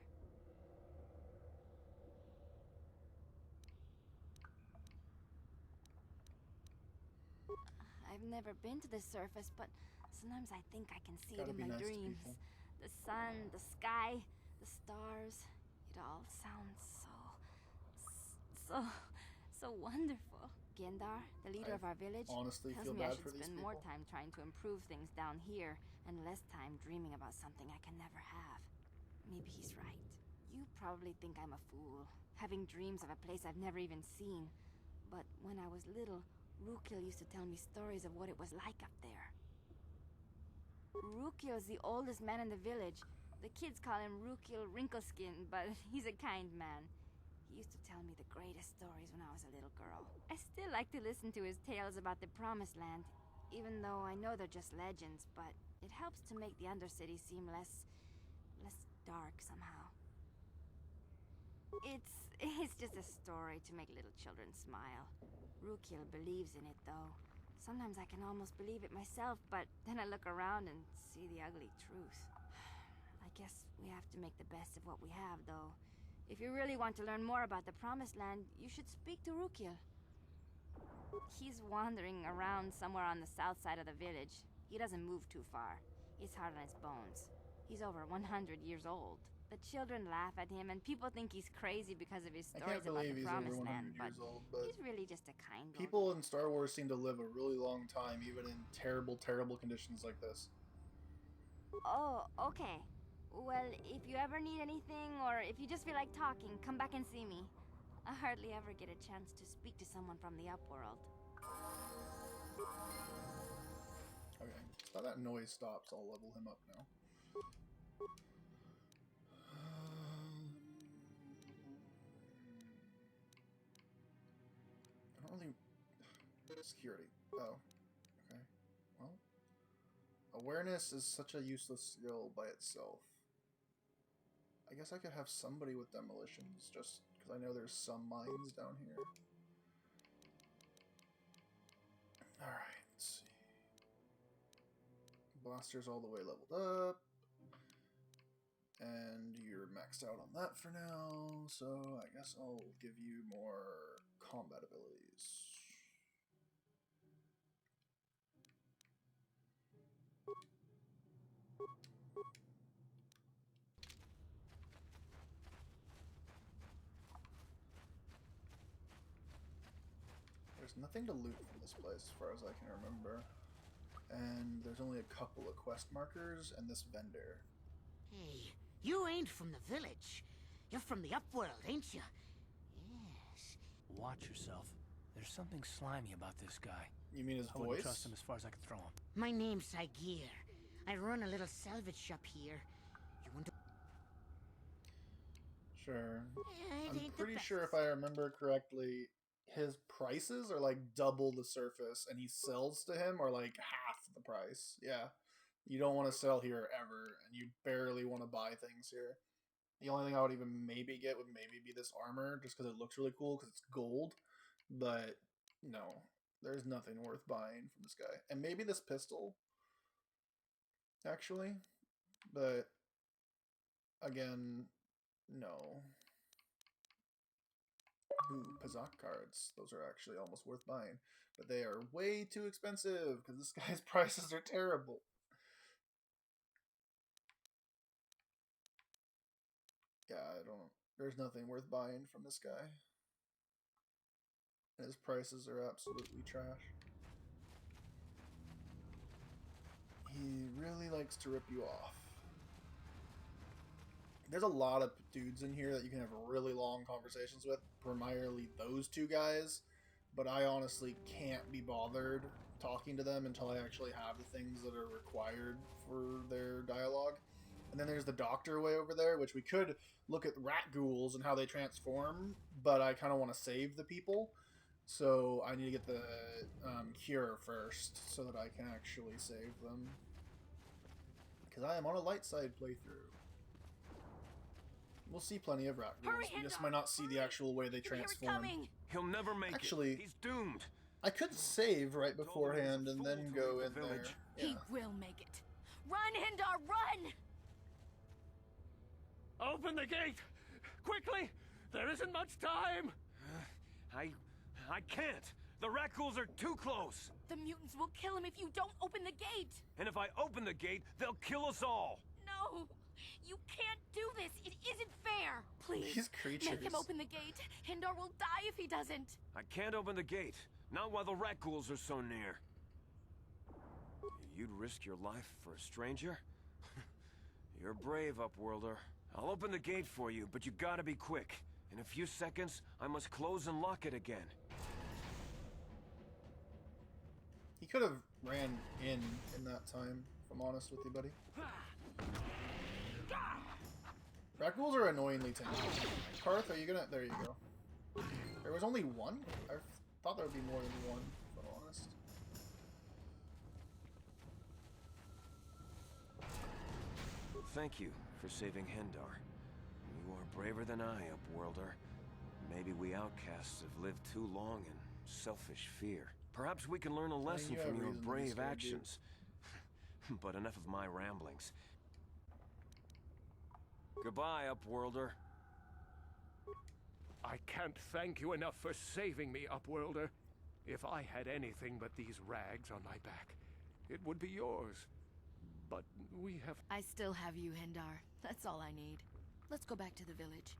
I've never been to the surface, but sometimes I think I can see it Gotta in be my nice to dreams. people. The sun, the sky, the stars. It all sounds so wonderful. Gendar, the leader of our village, honestly tells feel me I bad should for these spend more people. time trying to improve things down here and less time dreaming about something I can never have. Maybe he's right. You probably think I'm a fool, having dreams of a place I've never even seen. But when I was little, Rukil used to tell me stories of what it was like up there. Rukil is the oldest man in the village. The kids call him Rukil Wrinkleskin, but he's a kind man. He used to tell me the greatest stories when I was a little girl. I still like to listen to his tales about the Promised Land, even though I know they're just legends, but it helps to make the Undercity seem less dark somehow. It's just a story to make little children smile. Rukil believes in it, though. Sometimes I can almost believe it myself, but then I look around and see the ugly truth. I guess we have to make the best of what we have, though. If you really want to learn more about the Promised Land, you should speak to Rukil. He's wandering around somewhere on the south side of the village. He doesn't move too far. It's hard on his bones. He's over 100 years old. The children laugh at him, and people think he's crazy because of his I stories can't about believe the he's over Promised 100 Land, but years old, but he's really just a kind old people man. in Star Wars seem to live a really long time, even in terrible, terrible conditions like this. Oh, okay. Well, if you ever need anything, or if you just feel like talking, come back and see me. I hardly ever get a chance to speak to someone from the Upworld. Okay, so that noise stops. I'll level him up now. I don't really... Security. Oh. Okay. Well. Awareness is such a useless skill by itself. I guess I could have somebody with demolitions, just because I know there's some mines down here. Alright, let's see. Blaster's all the way leveled up. And you're maxed out on that for now, so I guess I'll give you more combat abilities. There's nothing to loot from this place as far as I can remember. And there's only a couple of quest markers and this vendor. Hey, you ain't from the village. You're from the Upworld, ain't you? Yes. Watch yourself. There's something slimy about this guy. You mean his I wouldn't voice? trust him as far as I could throw him. My name's Saigir. I run a little salvage shop here. You want to... Sure. It I'm ain't the pretty best. sure if I remember correctly, his prices are like double the surface, and he sells to him are like half the price. Yeah. You don't want to sell here ever, and you barely want to buy things here. The only thing I would even maybe get would maybe be this armor, just because it looks really cool, because it's gold. But no, there's nothing worth buying from this guy. And maybe this pistol, actually. But again, no. Ooh, Pazak cards. Those are actually almost worth buying. But they are way too expensive, because this guy's prices are terrible. Yeah, there's nothing worth buying from this guy. And his prices are absolutely trash. He really likes to rip you off. There's a lot of dudes in here that you can have really long conversations with, primarily those 2 guys, but I honestly can't be bothered talking to them until I actually have the things that are required for their dialogue. And then there's the doctor way over there, which we could look at rat ghouls and how they transform, but I kind of want to save the people. So I need to get the cure first so that I can actually save them. Because I am on a light side playthrough. We'll see plenty of rat ghouls. We just might not see the actual way they transform. He'll never make Actually, it. He's doomed. I could save right beforehand and then go in there. Yeah. He will make it. Run, Hindar, run! Open the gate! Quickly! There isn't much time! I can't. The rat ghouls are too close. The mutants will kill him if you don't open the gate! And if I open the gate, they'll kill us all. No! You can't do this! It isn't fair! Please, These creatures. make him open the gate. Hindar will die if he doesn't. I can't open the gate. Not while the rat ghouls are so near. You'd risk your life for a stranger? You're brave, Upworlder. I'll open the gate for you, but you gotta be quick. In a few seconds, I must close and lock it again. He could have ran in that time, if I'm honest with you, buddy. Rat ghouls are annoyingly tanky. Karth, are you gonna... There you go. There was only one? I thought there would be more than one, if I'm honest. Thank you for saving Hindar. You are braver than I, Upworlder. Maybe we outcasts have lived too long in selfish fear. Perhaps we can learn a lesson from your brave actions. But enough of my ramblings. Goodbye, Upworlder. I can't thank you enough for saving me, Upworlder. If I had anything but these rags on my back, it would be yours. But we have... I still have you, Hindar. That's all I need. Let's go back to the village.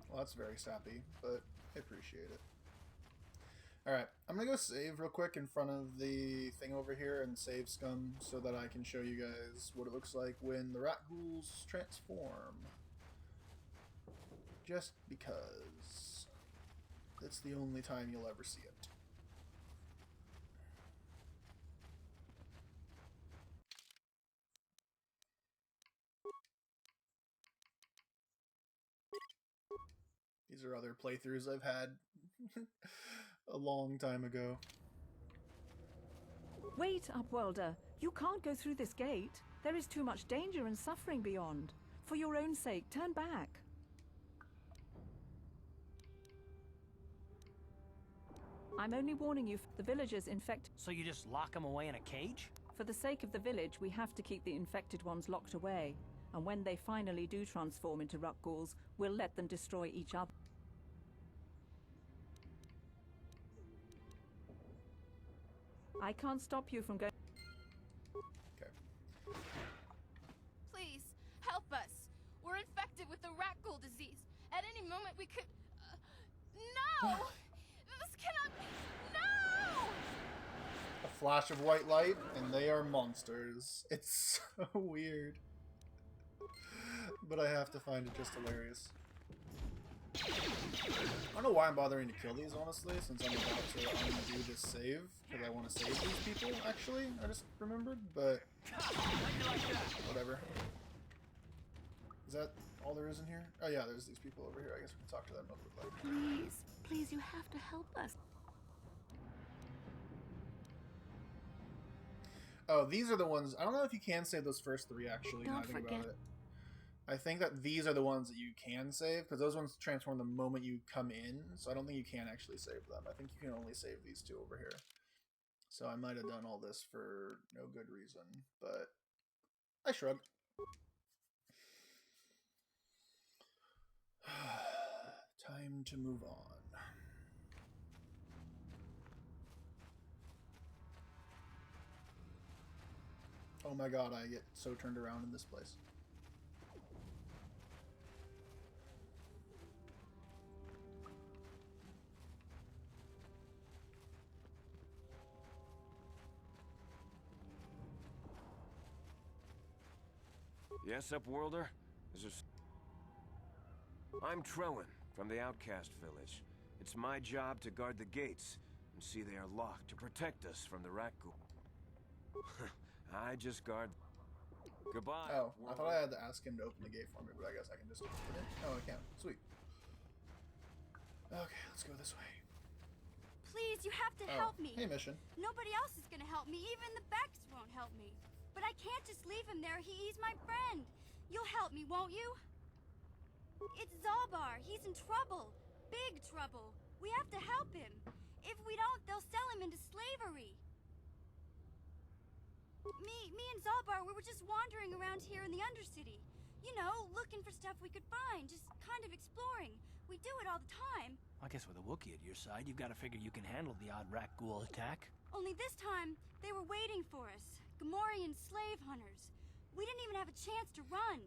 Well, that's very sappy, but I appreciate it. Alright, I'm gonna go save real quick in front of the thing over here and save scum so that I can show you guys what it looks like when the rat ghouls transform. Just because it's the only time you'll ever see it. These are other playthroughs I've had a long time ago. Wait, Upworlder. You can't go through this gate. There is too much danger and suffering beyond. For your own sake, turn back. I'm only warning you, the villagers infect... So you just lock them away in a cage? For the sake of the village, we have to keep the infected ones locked away. And when they finally do transform into rat ghouls, we'll let them destroy each other. I can't stop you from going... Okay. Please, help us. We're infected with the rat ghoul disease. At any moment we could... No! This cannot be... No! A flash of white light, and they are monsters. It's so weird. But I have to find it just hilarious. I don't know why I'm bothering to kill these, honestly, since I'm about to undo this save, because I want to save these people, actually, I just remembered, but whatever. Is that all there is in here? Oh yeah, there's these people over here. I guess we can talk to them. Please, please, you have to help us. Oh, these are the ones. I don't know if you can save those first three, actually, now I Don't think forget. about it. I think that these are the ones that you can save, because those ones transform the moment you come in, so I don't think you can actually save them. I think you can only save these two over here. So I might have done all this for no good reason, but I shrug. Time to move on. Oh my god, I get so turned around in this place. Yes, Upworlder? Is there... I'm Trellin, from the Outcast Village. It's my job to guard the gates and see they are locked to protect us from the rat ghoul. I just guard... Goodbye. Oh, I thought I had to ask him to open the gate for me, but I guess I can just open it. Oh, I can. Sweet. Okay, let's go this way. Please, you have to help me. Hey, Mission. Nobody else is gonna help me. Even the Becks won't help me. But I can't just leave him there. He's my friend. You'll help me, won't you? It's Zalbar. He's in trouble. Big trouble. We have to help him. If we don't, they'll sell him into slavery. Me and Zalbar, we were just wandering around here in the Undercity. You know, looking for stuff we could find, just kind of exploring. We do it all the time. I guess with a Wookiee at your side, you've got to figure you can handle the odd rat ghoul attack. Only this time, they were waiting for us. Gamorrean slave hunters. We didn't even have a chance to run.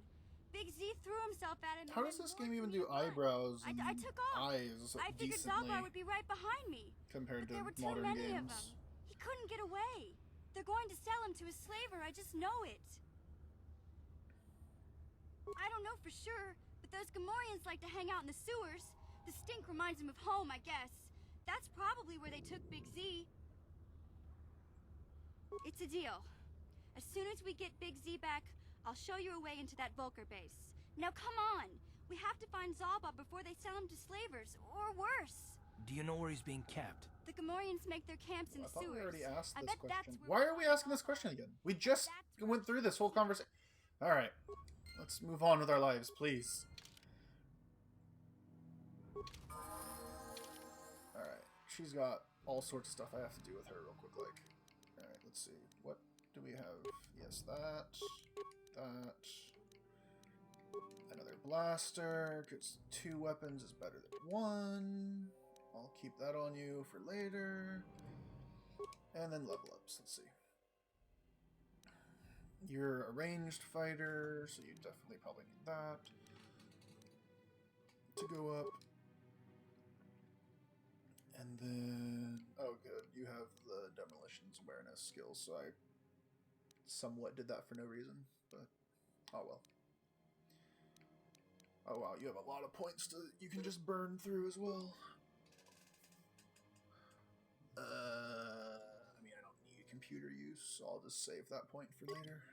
Big Z threw himself at him. How does this game even do eyebrows and I took off. eyes I figured decently Zalbar would be right behind me. compared But to there were too modern many of games? them. He couldn't get away. They're going to sell him to a slaver, I just know it. I don't know for sure, but those Gamorreans like to hang out in the sewers. The stink reminds them of home, I guess. That's probably where they took Big Z. It's a deal. As soon as we get Big Z back, I'll show you a way into that Vulcar base. Now come on! We have to find Zalba before they sell him to slavers, or worse. Do you know where he's being kept? The Gamorreans make their camps in I the thought sewers. we already asked I this bet question. that's where Why are we asking this question again? We just went through this whole conversation. Alright. Let's move on with our lives, please. Alright. She's got all sorts of stuff I have to do with her real quick, like. Alright, let's see. What do we have? Yes, that. That. Another blaster, because 2 weapons is better than 1. I'll keep that on you for later. And then level ups, let's see. You're a ranged fighter, so you definitely probably need that to go up. And then, oh good, you have the demolitions awareness skills, so I somewhat did that for no reason, but oh well. Oh wow, you have a lot of points you can just burn through as well. I mean, I don't need computer use, so I'll just save that point for later.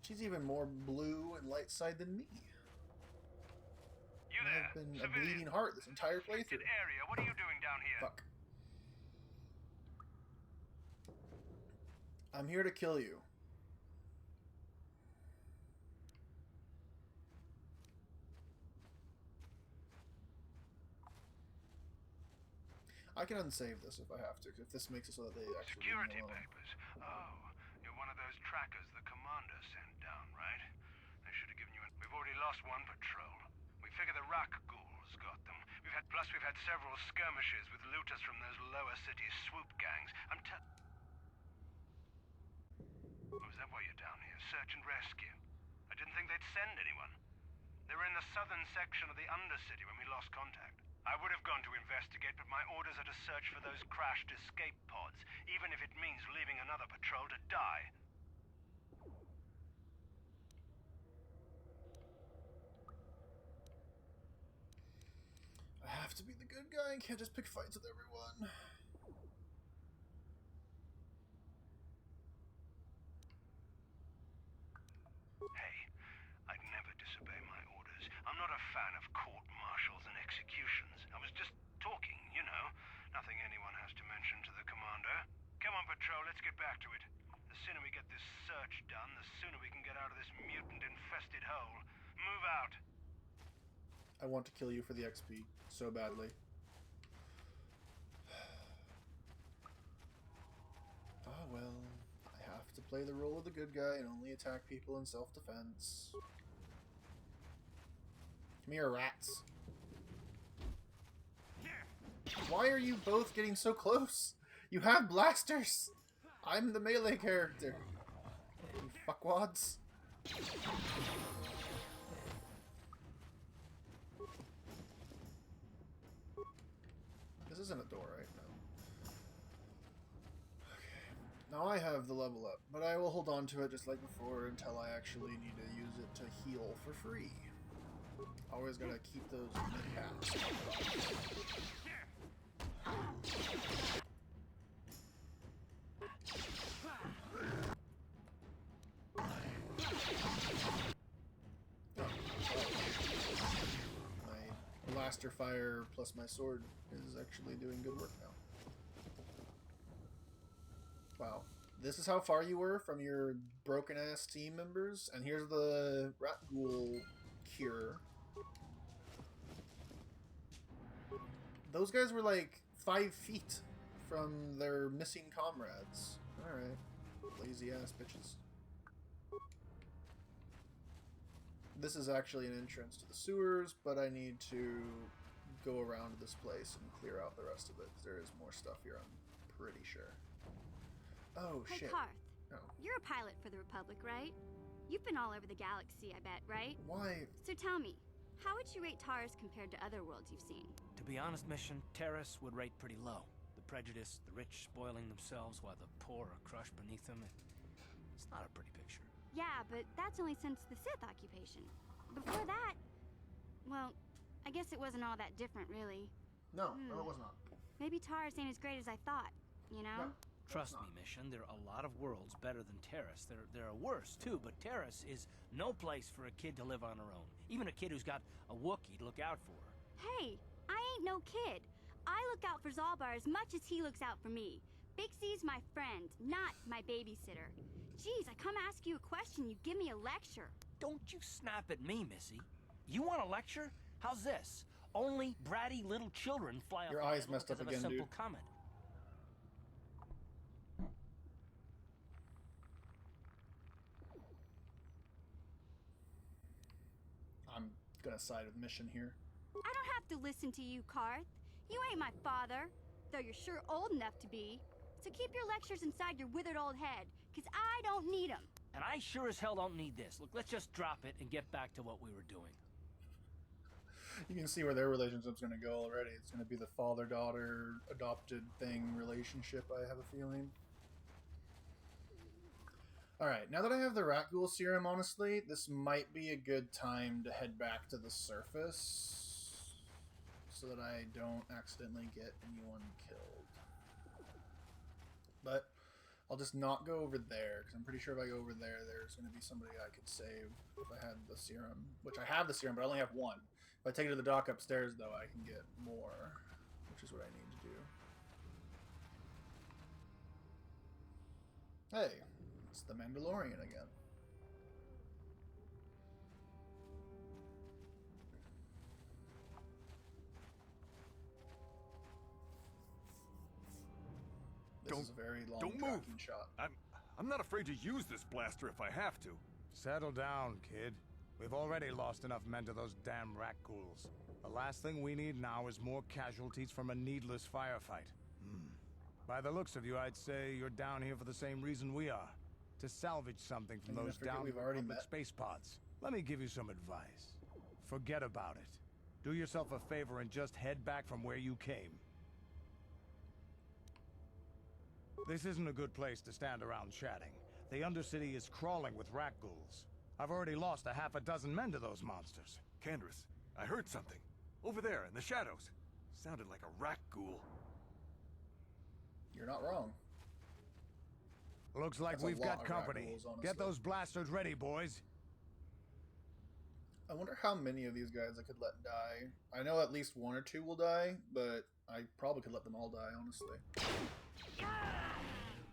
She's even more blue and light side than me. You there? I've been a Civilian. bleeding heart this entire playthrough. Area. What are you doing down here? Fuck. I'm here to kill you. I can unsave this if I have to, if this makes it so that they actually leave Security me alone. papers. Oh, you're one of those trackers the commander sent down, right? They should have given you. We've already lost one patrol. We figure the Rock Ghouls got them. We've had several skirmishes with looters from those lower city swoop gangs. Oh, is that why you're down here? Search and rescue. I didn't think they'd send anyone. They were in the southern section of the Undercity when we lost contact. I would have gone to investigate, but my orders are to search for those crashed escape pods, even if it means leaving another patrol to die. I have to be the good guy and can't just pick fights with everyone. Hey, I'd never disobey my orders. I'm not a fan of court-martials and executions. I was just talking, you know. Nothing anyone has to mention to the commander. Come on, patrol, let's get back to it. The sooner we get this search done, the sooner we can get out of this mutant-infested hole. Move out. I want to kill you for the XP so badly. Oh well, I have to play the role of the good guy and only attack people in self-defense. Come here, rats. Why are you both getting so close? You have blasters! I'm the melee character. You fuckwads. This isn't a door, right? No. Okay. Now I have the level up, but I will hold on to it just like before until I actually need to use it to heal for free. Always gotta keep those mid-hats. blaster fire plus my sword is actually doing good work now. Wow. This is how far you were from your broken-ass team members, and here's the rat ghoul cure. Those guys were like 5 feet from their missing comrades. Alright. Lazy ass bitches. This is actually an entrance to the sewers, but I need to go around this place and clear out the rest of it. There is more stuff here, I'm pretty sure. Oh, Hey, shit. Karth. Oh. You're a pilot for the Republic, right? You've been all over the galaxy, I bet, right? Why? So tell me, how would you rate Taurus compared to other worlds you've seen? To be honest, Mission, Terrace would rate pretty low. The prejudice, the rich spoiling themselves while the poor are crushed beneath them. It's not a pretty picture. Yeah, but that's only since the Sith occupation. Before that, well, I guess it wasn't all that different, really. No, no, it was not. Maybe Taurus ain't as great as I thought, you know? No. Trust me, Mission, there are a lot of worlds better than Terrace. There are worse, too, but Terrace is no place for a kid to live on her own. Even a kid who's got a Wookiee to look out for her. Hey, I ain't no kid. I look out for Zalbar as much as he looks out for me. Bixie's my friend, not my babysitter. Jeez, I come ask you a question, you give me a lecture. Don't you snap at me, Missy. You want a lecture? How's this? Only bratty little children fly Your off the eyes handle messed up because of a again, simple dude. comment. I'm gonna side with Mission here. I don't have to listen to you, Karth. You ain't my father, though you're sure old enough to be. So keep your lectures inside your withered old head, because I don't need them. And I sure as hell don't need this. Look, let's just drop it and get back to what we were doing. You can see where their relationship's gonna go already. It's gonna be the father-daughter adopted thing relationship, I have a feeling. Alright, now that I have the rat ghoul serum, honestly, this might be a good time to head back to the surface so that I don't accidentally get anyone killed. But I'll just not go over there, because I'm pretty sure if I go over there, there's going to be somebody I could save if I had the serum. Which I have the serum, but I only have one. If I take it to the dock upstairs, though, I can get more, which is what I need to do. Hey, it's the Mandalorian again. This is a very long Don't move. tracking shot. I'm not afraid to use this blaster if I have to. Settle down, kid. We've already lost enough men to those damn rat ghouls. The last thing we need now is more casualties from a needless firefight. By the looks of you, I'd say you're down here for the same reason we are. To salvage something from those down we've already Republic met. space pods. Let me give you some advice. Forget about it. Do yourself a favor and just head back from where you came. This isn't a good place to stand around chatting. The Undercity is crawling with rat ghouls. I've already lost a half a dozen men to those monsters. Candace, I heard something. Over there in the shadows. Sounded like a rat ghoul. You're not wrong. Looks like That's a we've lot got of rat company. ghouls, honestly. Get those blasters ready, boys. I wonder how many of these guys I could let die. I know at least one or two will die, but I probably could let them all die, honestly.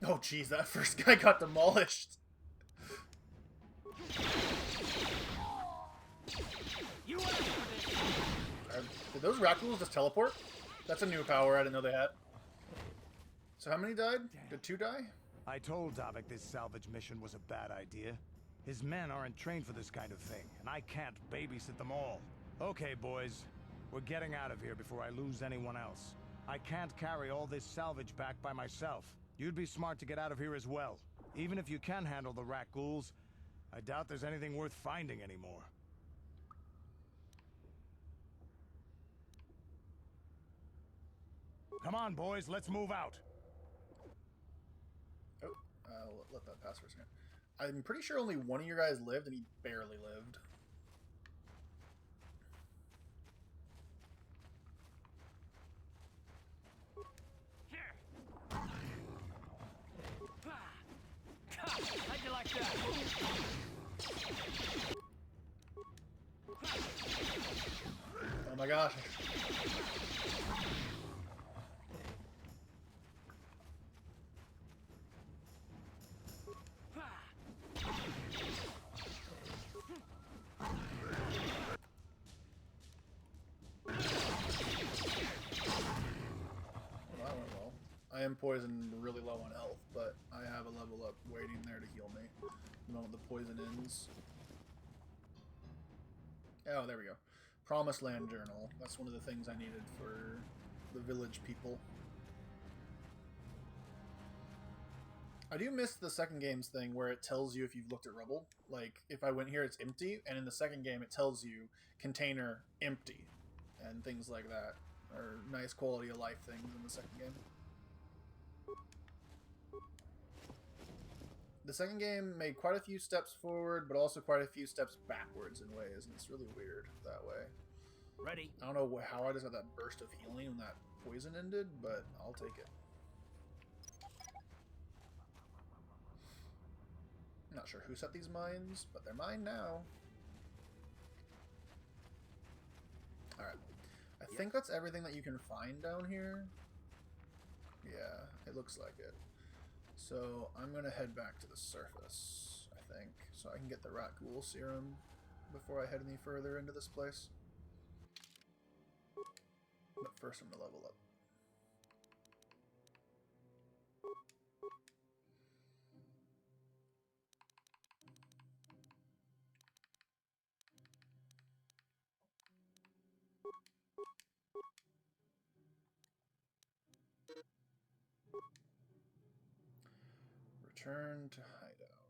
Oh jeez, that first guy got demolished. Did those rat ghouls just teleport? That's a new power I didn't know they had. So how many died? Did 2 die? I told Davik this salvage mission was a bad idea. His men aren't trained for this kind of thing, and I can't babysit them all. Okay, boys. We're getting out of here before I lose anyone else. I can't carry all this salvage back by myself. You'd be smart to get out of here as well. Even if you can handle the rat ghouls, I doubt there's anything worth finding anymore. Come on, boys, let's move out. Oh, I'll let that pass for a second. I'm pretty sure only one of your guys lived, and he barely lived. How'd you like that? Oh my gosh. I am poisoned really low on health, but I have a level up waiting there to heal me the moment the poison ends. Oh, there we go. Promised Land Journal. That's one of the things I needed for the village people. I do miss the second game's thing where it tells you if you've looked at rubble. Like, if I went here, it's empty, and in the second game, it tells you container empty and things like that. Or nice quality of life things in the second game. The second game made quite a few steps forward, but also quite a few steps backwards in ways, and it's really weird that way. Ready. I don't know how I just got that burst of healing when that poison ended, but I'll take it. I'm not sure who set these mines, but they're mine now. Alright. I think that's everything that you can find down here. Yeah, it looks like it. So I'm going to head back to the surface, I think, so I can get the rat ghoul serum before I head any further into this place. But first I'm going to level up. Return to hideout.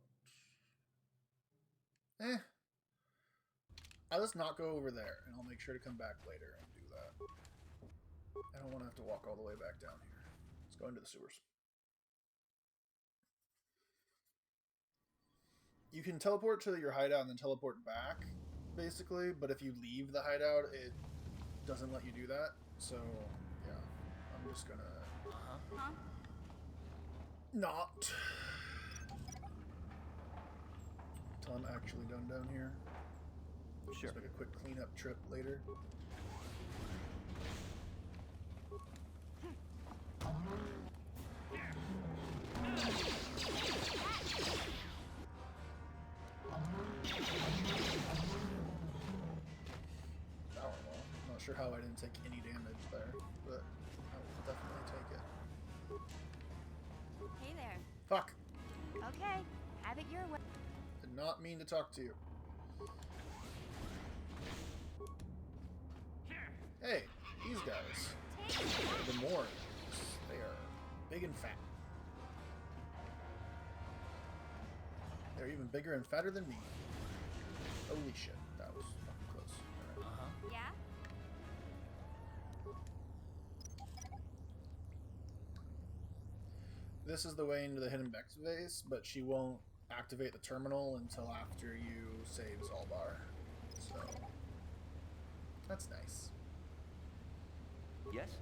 I'll just not go over there, and I'll make sure to come back later and do that. I don't want to have to walk all the way back down here. Let's go into the sewers. You can teleport to your hideout and then teleport back, basically, but if you leave the hideout, it doesn't let you do that. So, yeah, I'm just gonna... Not. Until I'm actually done down here. Sure. Just make a quick cleanup trip later. I'm not sure how I didn't take any damage there, but I will definitely take it. Hey there. Fuck. Okay, have it your way. Did not mean to talk to you. Hey, these guys. The Moors. They are big and fat. They're even bigger and fatter than me. Holy shit, that was fucking close. Right. Yeah? This is the way into the Hidden Bex base, but she won't activate the terminal until after you save Zalbar. So, that's nice. Yes?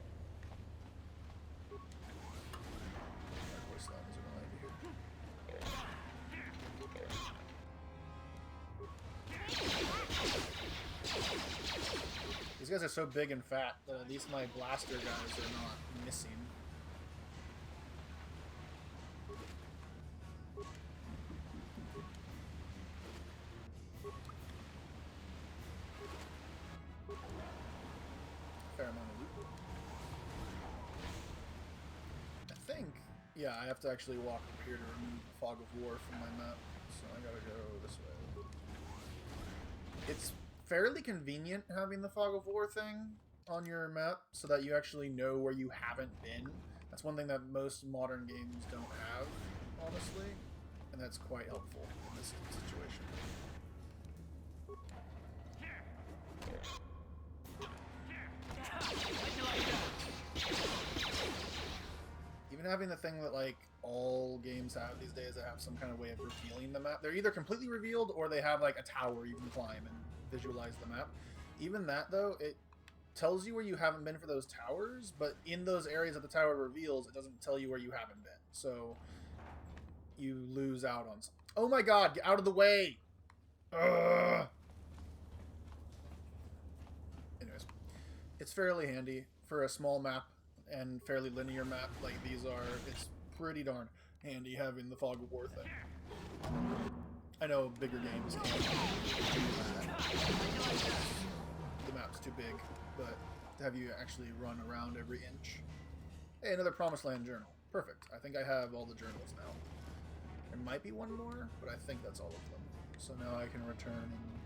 These guys are so big and fat that at least my blaster guys are not missing. Fair amount of loot. I think, yeah, I have to actually walk up here to remove the Fog of War from my map, so I gotta go this way. It's fairly convenient having the Fog of War thing on your map so that you actually know where you haven't been. That's one thing that most modern games don't have, honestly, and that's quite helpful in this situation. Even having the thing that, like, all games have these days that have some kind of way of revealing the map. They're either completely revealed or they have, like, a tower you can climb and visualize the map. Even that, though, it tells you where you haven't been for those towers, but in those areas that the tower reveals, it doesn't tell you where you haven't been. So you lose out on something. Oh my god, get out of the way! Ugh. Anyways, It's fairly handy for a small map and fairly linear map like these are. It's pretty darn handy having the fog of war thing. I know bigger games can't do that. The map's too big, but to have you actually run around every inch. Hey, another Promised Land journal. Perfect. I think I have all the journals now. There might be one more, but I think that's all of them. So now I can return and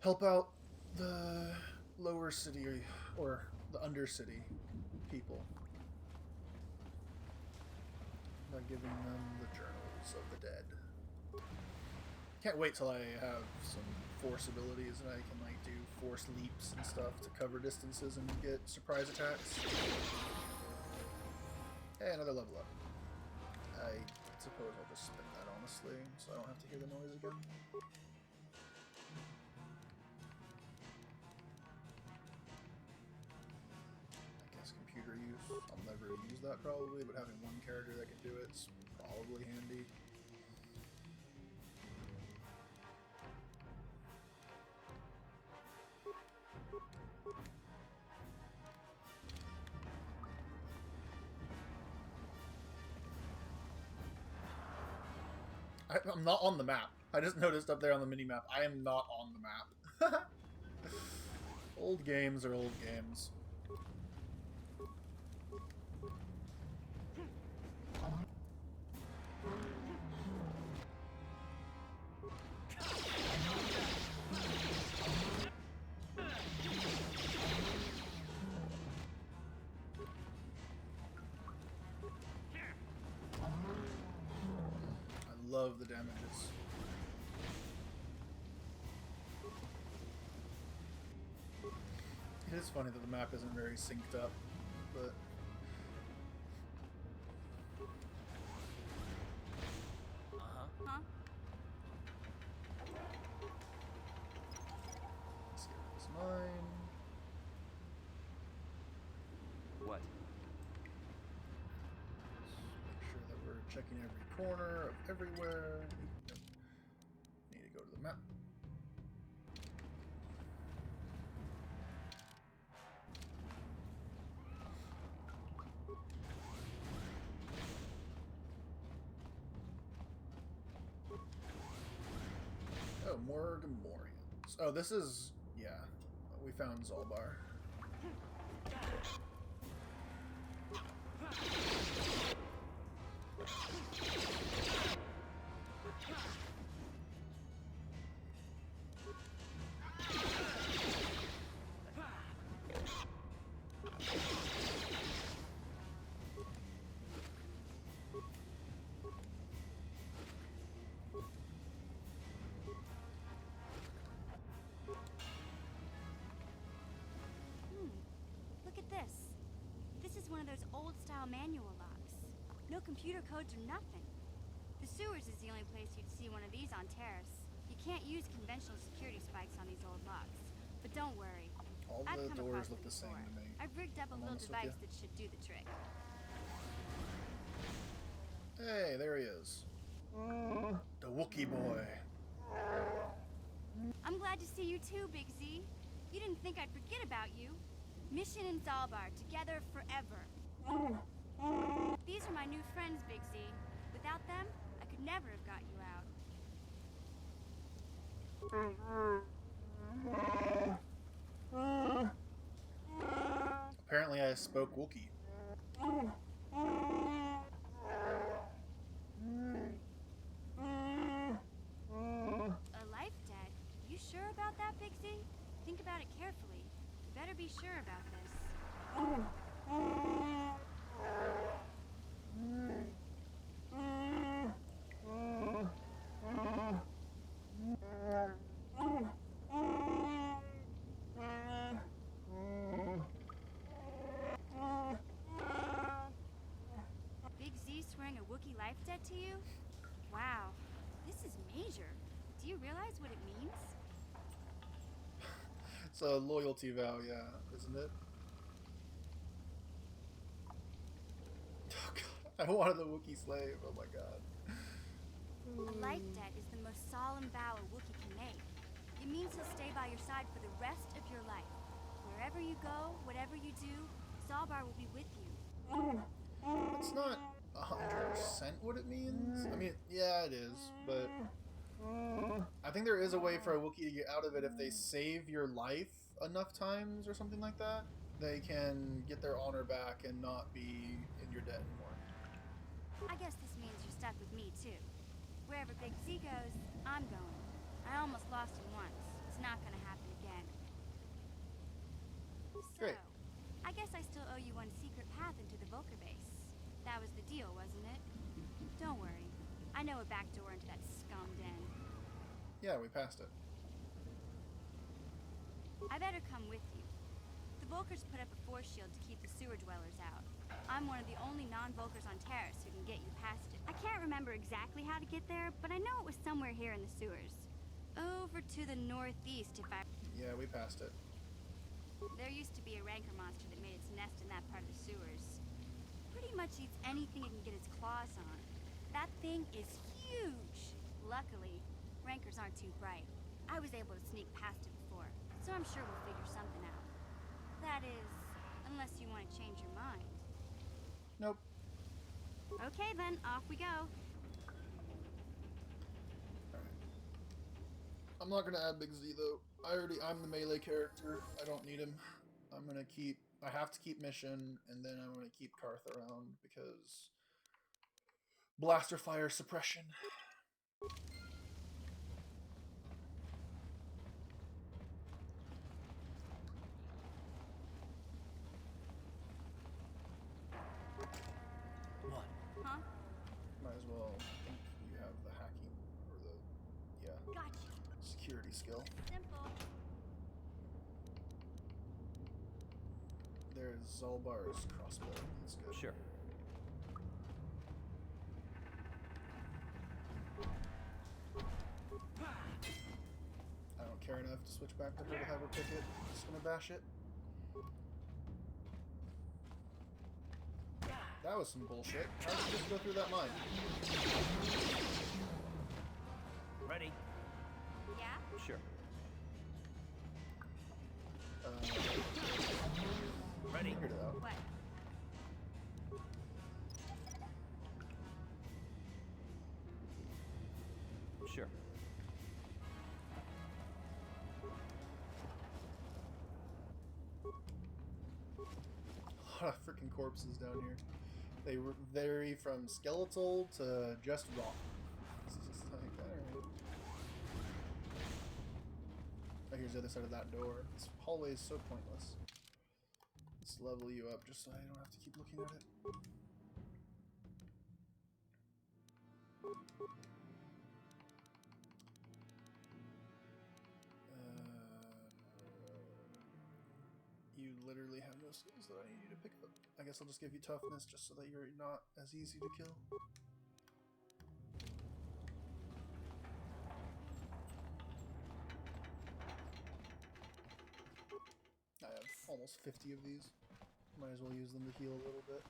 help out the lower city or the undercity people by giving them the journals of the dead. Can't wait till I have some force abilities and I can like do force leaps and stuff to cover distances and get surprise attacks. Hey, another level up. I suppose I'll just spin that honestly, so I don't have to hear the noise again. I guess computer use. I'll never use that probably, but having one character that can do it's probably handy. I'm not on the map. I just noticed up there on the mini-map, I am not on the map. Old games are old games. Love the damages. It is funny that the map isn't very synced up, but Huh? let's get this mine. What? Make sure that we're checking every corner of everywhere. Need to go to the map. Oh, more Gamorreans. Oh, this is, yeah, we found Zolbar. Look at this. This is one of those old-style manual locks. No computer codes or nothing. The sewers is the only place you'd see one of these on Terrace. You can't use conventional security spikes on these old locks. But don't worry. All I've the come doors across look them the same before. to me. I've rigged up a I'm little honest with device you. that should do the trick. Hey, there he is. The Wookiee boy. I'm glad to see you too, Big Z. You didn't think I'd forget about you. Mission and Zalbar, together forever. These are my new friends, Big Z. Without them, I could never have got you out. Apparently I spoke Wookiee. A life debt? You sure about that, Big Z? Think about it carefully. You better be sure about this. Big Z swearing a Wookiee life debt to you? Wow, this is major. Do you realize what it means? It's a loyalty vow, yeah, isn't it? Oh god, I wanted the Wookiee slave, oh my god. A life debt is the most solemn vow a Wookiee can make. It means he'll stay by your side for the rest of your life, Wherever you go, whatever you do, Zalbar will be with you. That's not 100% what it means. I mean, yeah, it is, but I think there is a way for a Wookiee to get out of it if they save your life enough times or something like that. They can get their honor back and not be in your debt anymore. I guess this means you're stuck with me, too. Wherever Big Z goes, I'm going. I almost lost him once. It's not gonna happen again. So, great. I guess I still owe you one secret path into the Volker base. That was the deal, wasn't it? Don't worry. I know a back door into that scum den. Yeah, we passed it. I better come with you. The Volkers put up a force shield to keep the sewer dwellers out. I'm one of the only non-Volkers on Terrace who can get you past it. I can't remember exactly how to get there, but I know it was somewhere here in the sewers. Over to the northeast, if I... Yeah, we passed it. There used to be a rancor monster that made its nest in that part of the sewers. Pretty much eats anything it can get its claws on. That thing is huge! Luckily, rancors aren't too bright. I was able to sneak past it before, so I'm sure we'll figure something out. That is, unless you want to change your mind. Nope. Okay then, off we go. I'm not gonna add Big Z though. I'm the melee character. I don't need him. I have to keep mission, and then I'm gonna keep Karth around because blaster fire suppression. What? Huh? Might as well think you have the hacking or the Gotcha. security skill. Simple. There's Zalbar's crossbow. That's good. Sure. I don't care enough to switch back to her to have her pick it. I'm just gonna bash it. That was some bullshit. How did you just go through that mine? Ready? Yeah? Sure. Ready? Figured it out. What? Sure. A lot of freaking corpses down here. They vary from skeletal to just raw. It's just like, alright. Oh, here's the other side of that door. This hallway is so pointless. Let's level you up just so I don't have to keep looking at it. You literally have no skills that I need you to pick up. I guess I'll just give you toughness just so that you're not as easy to kill. I have almost 50 of these. Might as well use them to heal a little bit.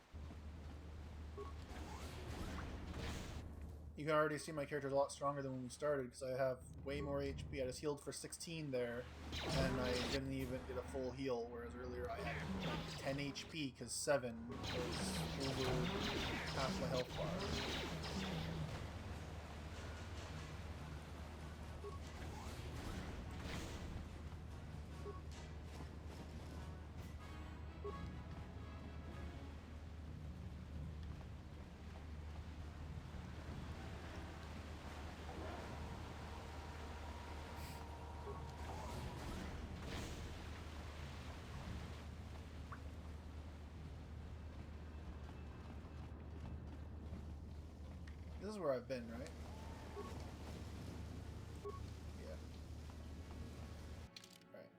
You can already see my character's a lot stronger than when we started because I have way more HP. I just healed for 16 there, and I didn't even get a full heal, whereas earlier I had 10 HP because 7 was over half my health bar. This is where I've been, right? Yeah. Alright.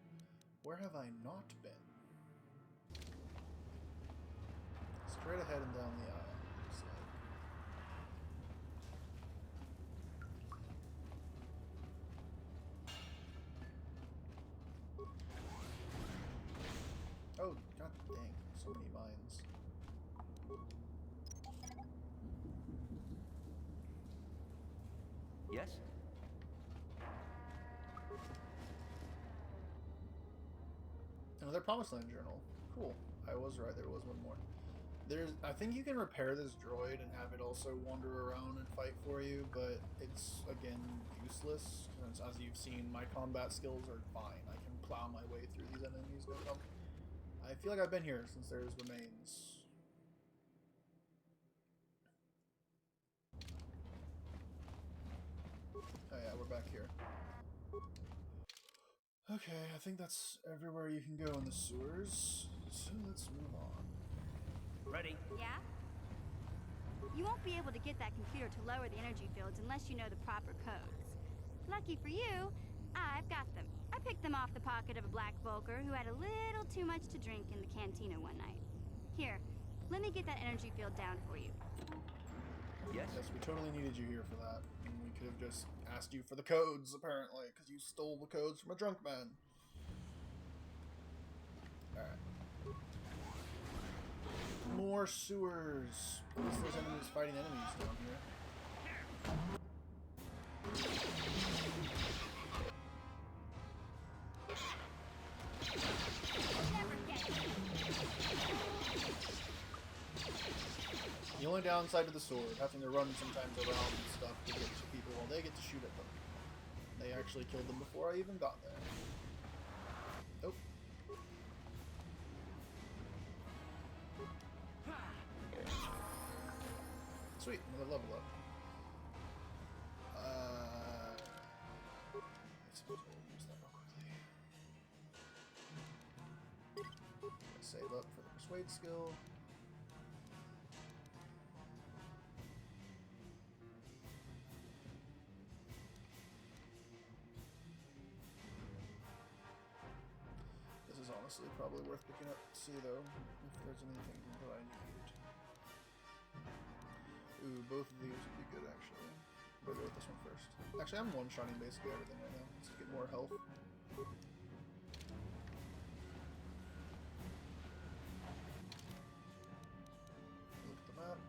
Where have I not been? Straight ahead and down the aisle. Looks like. Oh, god dang. So many mines. Yes? Another Promised Land journal. Cool. I was right. There was one more. I think you can repair this droid and have it also wander around and fight for you, but it's, again, useless. Because as you've seen, my combat skills are fine. I can plow my way through these enemies, no problem. I feel like I've been here since there's remains. Oh yeah, we're back here. Okay, I think that's everywhere you can go in the sewers, so let's move on. Ready? Yeah? You won't be able to get that computer to lower the energy fields unless you know the proper codes. Lucky for you, I've got them. I picked them off the pocket of a black Volker who had a little too much to drink in the cantina one night. Here, let me get that energy field down for you. Yes? Yes, we totally needed you here for that. And we could have just asked you for the codes, apparently, because you stole the codes from a drunk man. Alright. More sewers. At least there's enemies fighting enemies down here. The only downside to the sword, having to run sometimes around and stuff to get to people while they get to shoot at them. They actually killed them before I even got there. Nope. Sweet, another level up. I suppose we'll use that real quickly. Save up for the persuade skill. This is honestly probably worth picking up to see though, if there's anything that I need. Ooh, both of these would be good actually. I'll go with this one first. Actually, I'm one-shotting basically everything right now. Let's get more health. Look at the map.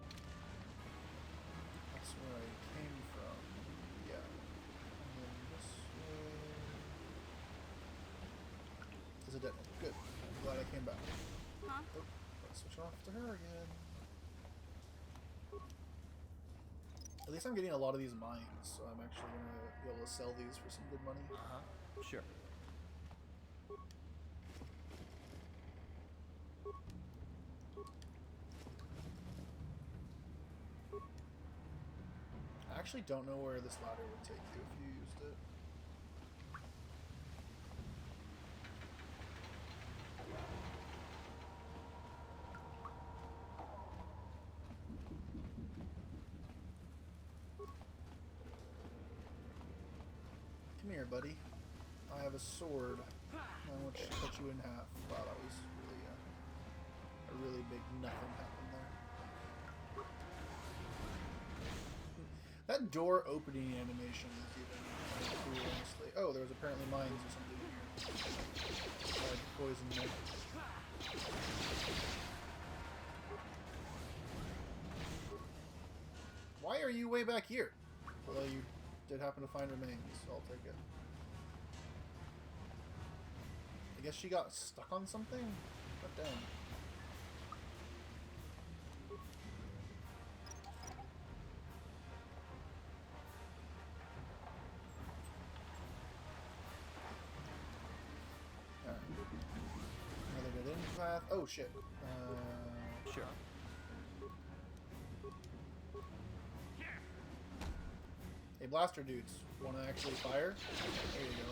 That's where I came from. Yeah. And then this way. There's a detonator. Good. I'm glad I came back. Huh? Oh, let's switch off to her again. At least I'm getting a lot of these mines, so I'm actually going to be able to sell these for some good money. Sure. I actually don't know where this ladder would take you if you used it. Come here, buddy. I have a sword. I want to cut you in half. Wow, that was really a really big nothing happened there. That door opening animation is even cool, honestly. Oh, there was apparently mines or something in here. Poison there. Why are you way back here? Although you did happen to find remains, so I'll take it. I guess she got stuck on something? But damn. Alright. Another dead end path. Oh shit. Sure. Hey, blaster dudes, wanna actually fire? There you go.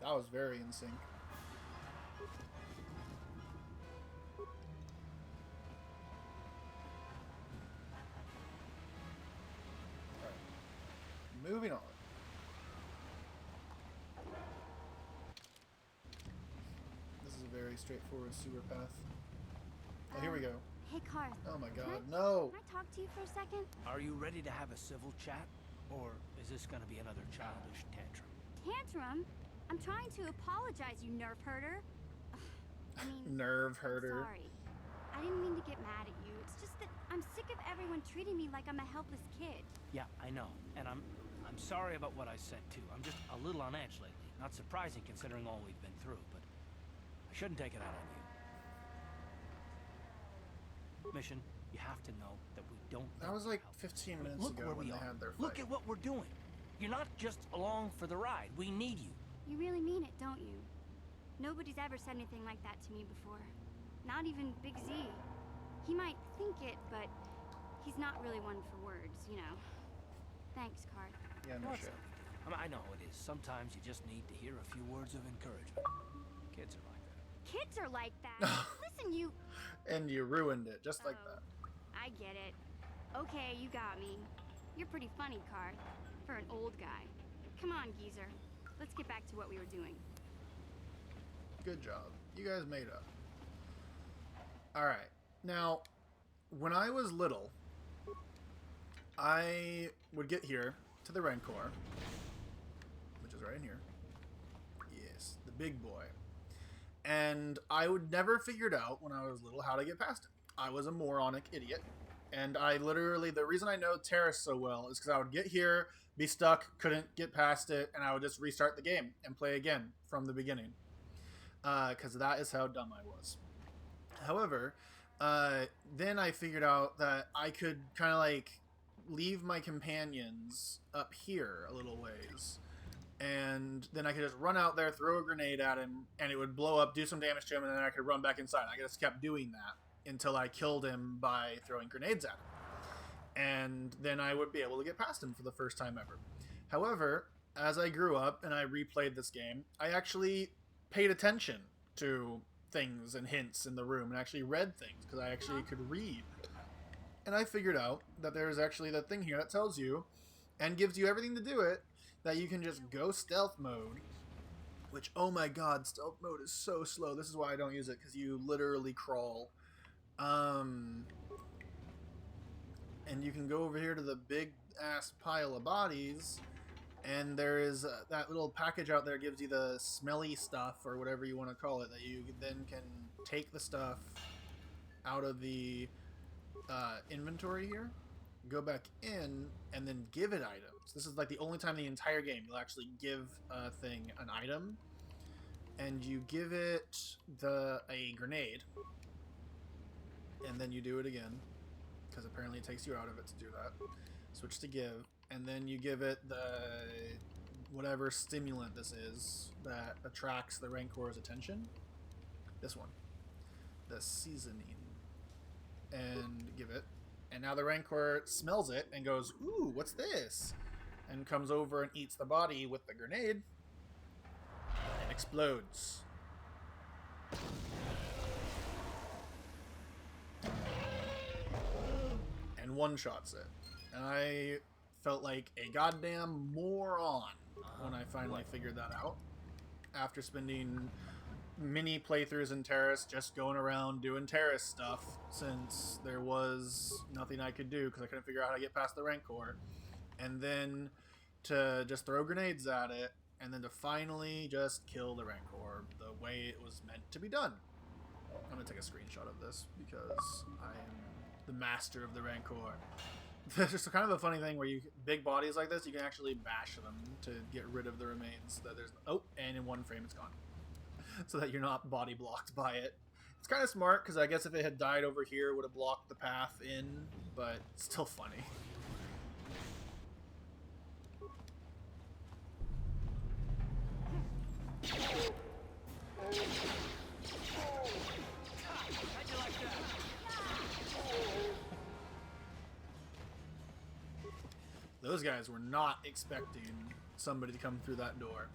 That was very in sync. Alright. Moving on. This is a very straightforward sewer path. Oh, here we go. Hey, Karth. Oh my god, no! Can I talk to you for a second? Are you ready to have a civil chat? Or is this gonna be another childish tantrum? Tantrum? I'm trying to apologize, you nerve herder. I mean, Nerve herder. sorry. I didn't mean to get mad at you. It's just that I'm sick of everyone treating me like I'm a helpless kid. Yeah, I know. And I'm sorry about what I said, too. I'm just a little on edge lately. Not surprising considering all we've been through, but I shouldn't take it out on you. Mission, you have to know that we don't... That was like 15 minutes Look ago where when we they are. had their fight. Look at what we're doing. You're not just along for the ride. We need you. You really mean it, don't you? Nobody's ever said anything like that to me before. Not even Big Z. He might think it, but he's not really one for words, you know. Thanks, Card. Yeah, no What's shit. up? I know how it is. Sometimes you just need to hear a few words of encouragement. Kids are like that. Kids are like that. Listen, you... And you ruined it, just like that. I get it. Okay, you got me. You're pretty funny, Card. For an old guy. Come on, geezer. Let's get back to what we were doing. Good job. You guys made up. Alright. Now, when I was little, I would get here to the Rancor, which is right in here. Yes, the big boy. And I would never figured out when I was little how to get past it. I was a moronic idiot. And I literally, the reason I know Terrace so well is because I would get here, be stuck, couldn't get past it, and I would just restart the game and play again from the beginning. Because that is how dumb I was. However, then I figured out that I could kind of like leave my companions up here a little ways. And then I could just run out there, throw a grenade at him, and it would blow up, do some damage to him, and then I could run back inside. I just kept doing that until I killed him by throwing grenades at him. And then I would be able to get past him for the first time ever. However, as I grew up and I replayed this game, I actually paid attention to things and hints in the room and actually read things because I actually could read. And I figured out that there's actually that thing here that tells you and gives you everything to do it, that you can just go stealth mode, which, oh my god, stealth mode is so slow. This is why I don't use it, because you literally crawl. And you can go over here to the big ass pile of bodies, and there is that little package out there gives you the smelly stuff, or whatever you want to call it, that you then can take the stuff out of the inventory here, go back in, and then give it items. This is like the only time in the entire game you'll actually give a thing an item, and you give it a grenade, and then you do it again, because apparently it takes you out of it to do that. Switch to give, and then you give it the whatever stimulant this is that attracts the Rancor's attention. This one, the seasoning, and give it. And now the Rancor smells it and goes, "Ooh, what's this?" And comes over and eats the body with the grenade. And explodes. And one-shots it. And I felt like a goddamn moron when I finally figured that out. After spending mini playthroughs in Terrace just going around doing Terrace stuff, since there was nothing I could do because I couldn't figure out how to get past the Rancor. And then to just throw grenades at it, and then to finally just kill the Rancor the way it was meant to be done. I'm going to take a screenshot of this because I am the master of the Rancor. There's just kind of a funny thing where you big bodies like this, you can actually bash them to get rid of the remains. That there's and in one frame it's gone, so that you're not body blocked by it. It's kind of smart because I guess if it had died over here, it would have blocked the path in, but it's still funny. Those guys were not expecting somebody to come through that door,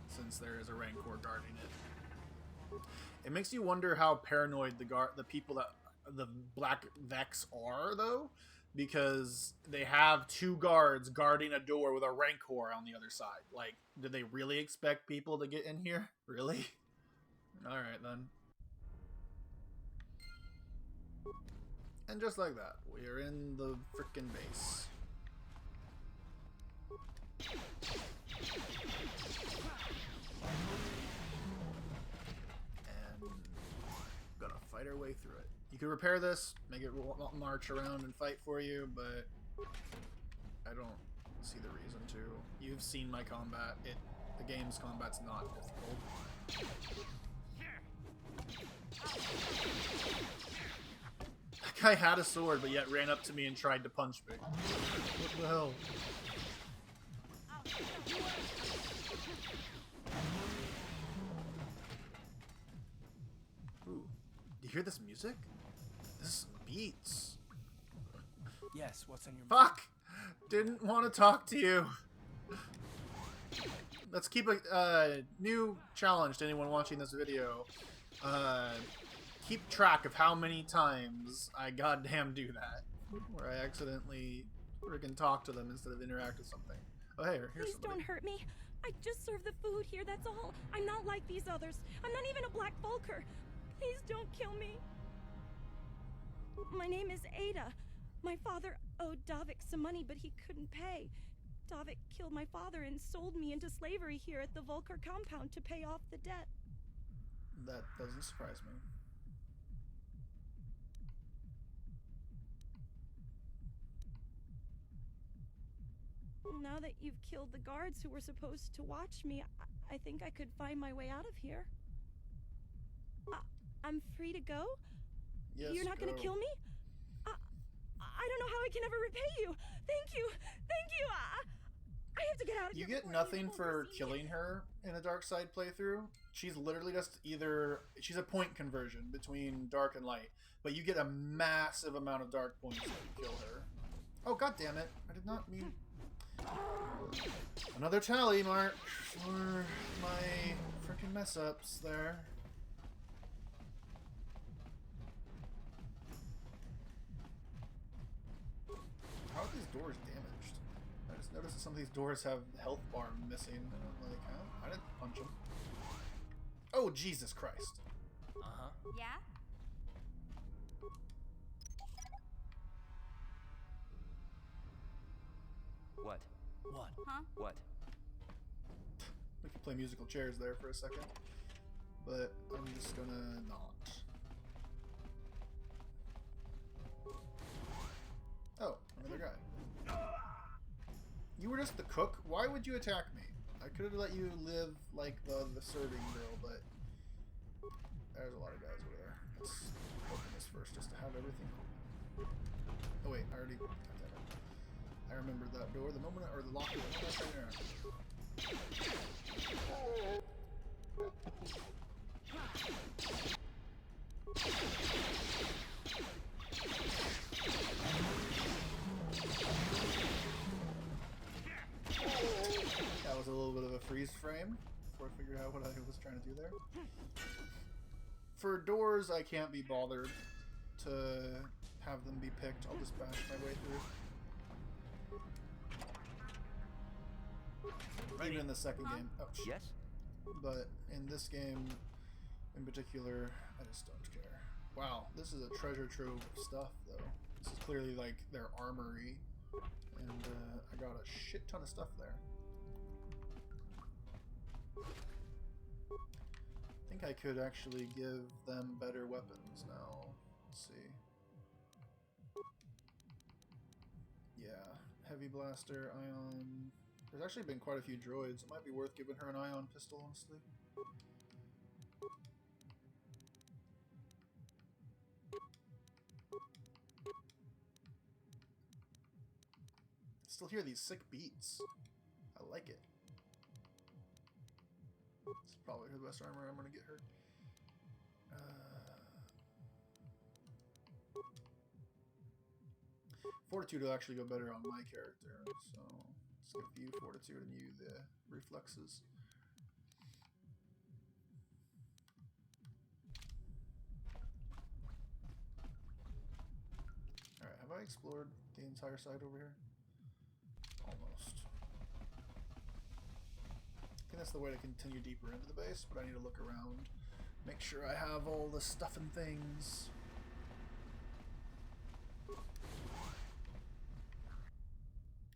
since there is a Rancor guarding it. It makes you wonder how paranoid the people that the Black Vex are, though, because they have two guards guarding a door with a Rancor on the other side. Like, did they really expect people to get in here? Really? Alright, then. And just like that, we are in the frickin' base. And gonna fight our way through it. You can repair this, make it march around and fight for you, but I don't see the reason to. You've seen my combat. The game's combat's not difficult. That guy had a sword, but yet ran up to me and tried to punch me. What the hell? Ooh. Do you hear this music? This is beats. Yes, what's on your Fuck! Didn't want to talk to you. Let's keep a new challenge to anyone watching this video. Keep track of how many times I goddamn do that. Where I accidentally freaking talk to them instead of interact with something. Oh, hey, here's Please somebody. don't hurt me. I just serve the food here, that's all. I'm not like these others. I'm not even a Black Vulker. Please don't kill me. My name is Ada. My father owed Davik some money, but he couldn't pay. Davik killed my father and sold me into slavery here at the Vulker compound to pay off the debt. That doesn't surprise me. Now that you've killed the guards who were supposed to watch me, I think I could find my way out of here. I'm free to go? Yes, You're not gonna kill me? I don't know how I can ever repay you. Thank you. Thank you. I have to get out of You here. get nothing for killing her in a dark side playthrough. She's literally just she's a point conversion between dark and light, but you get a massive amount of dark points if you kill her. Oh, god damn it. I did not mean... Another tally mark for my freaking mess ups there. How are these doors damaged? I just noticed that some of these doors have the health bar missing, and I'm like, huh? I didn't punch them. Oh, Jesus Christ. Uh-huh. Yeah? What? What? Huh? What? We could play musical chairs there for a second, but I'm just gonna not. Oh, another guy. You were just the cook? Why would you attack me? I could have let you live like the serving girl, but there's a lot of guys over there. Let's open this first just to have everything. Oh wait, I already got that up. I remembered that door the moment, or the locker, the moment I turned around. That was a little bit of a freeze frame before I figured out what I was trying to do there. For doors, I can't be bothered to have them be picked. I'll just bash my way through. Even in the second game. Oh, shit. Yes? But in this game in particular, I just don't care. Wow, this is a treasure trove of stuff, though. This is clearly like their armory. And I got a shit ton of stuff there. I think I could actually give them better weapons now. Let's see. Yeah, heavy blaster, ion. There's actually been quite a few droids. It might be worth giving her an ion pistol, honestly. Still hear these sick beats. I like it. This is probably her best armor. I'm gonna get her. Fortitude will actually go better on my character, so let's give you fortitude and you the reflexes. Alright, have I explored the entire side over here? Almost. I think that's the way to continue deeper into the base, but I need to look around, make sure I have all the stuff and things.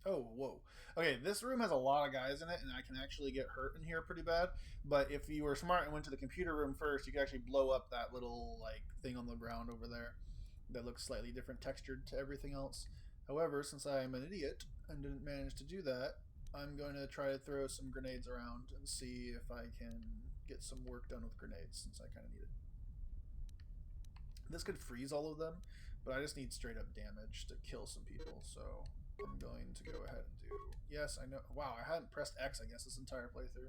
Oh, whoa. Okay, this room has a lot of guys in it, and I can actually get hurt in here pretty bad. But if you were smart and went to the computer room first, you could actually blow up that little like thing on the ground over there that looks slightly different textured to everything else. However, since I am an idiot and didn't manage to do that, I'm going to try to throw some grenades around and see if I can get some work done with grenades, since I kind of need it. This could freeze all of them, but I just need straight up damage to kill some people, so I'm going to go ahead and do... Yes, I know... Wow, I hadn't pressed X, I guess, this entire playthrough.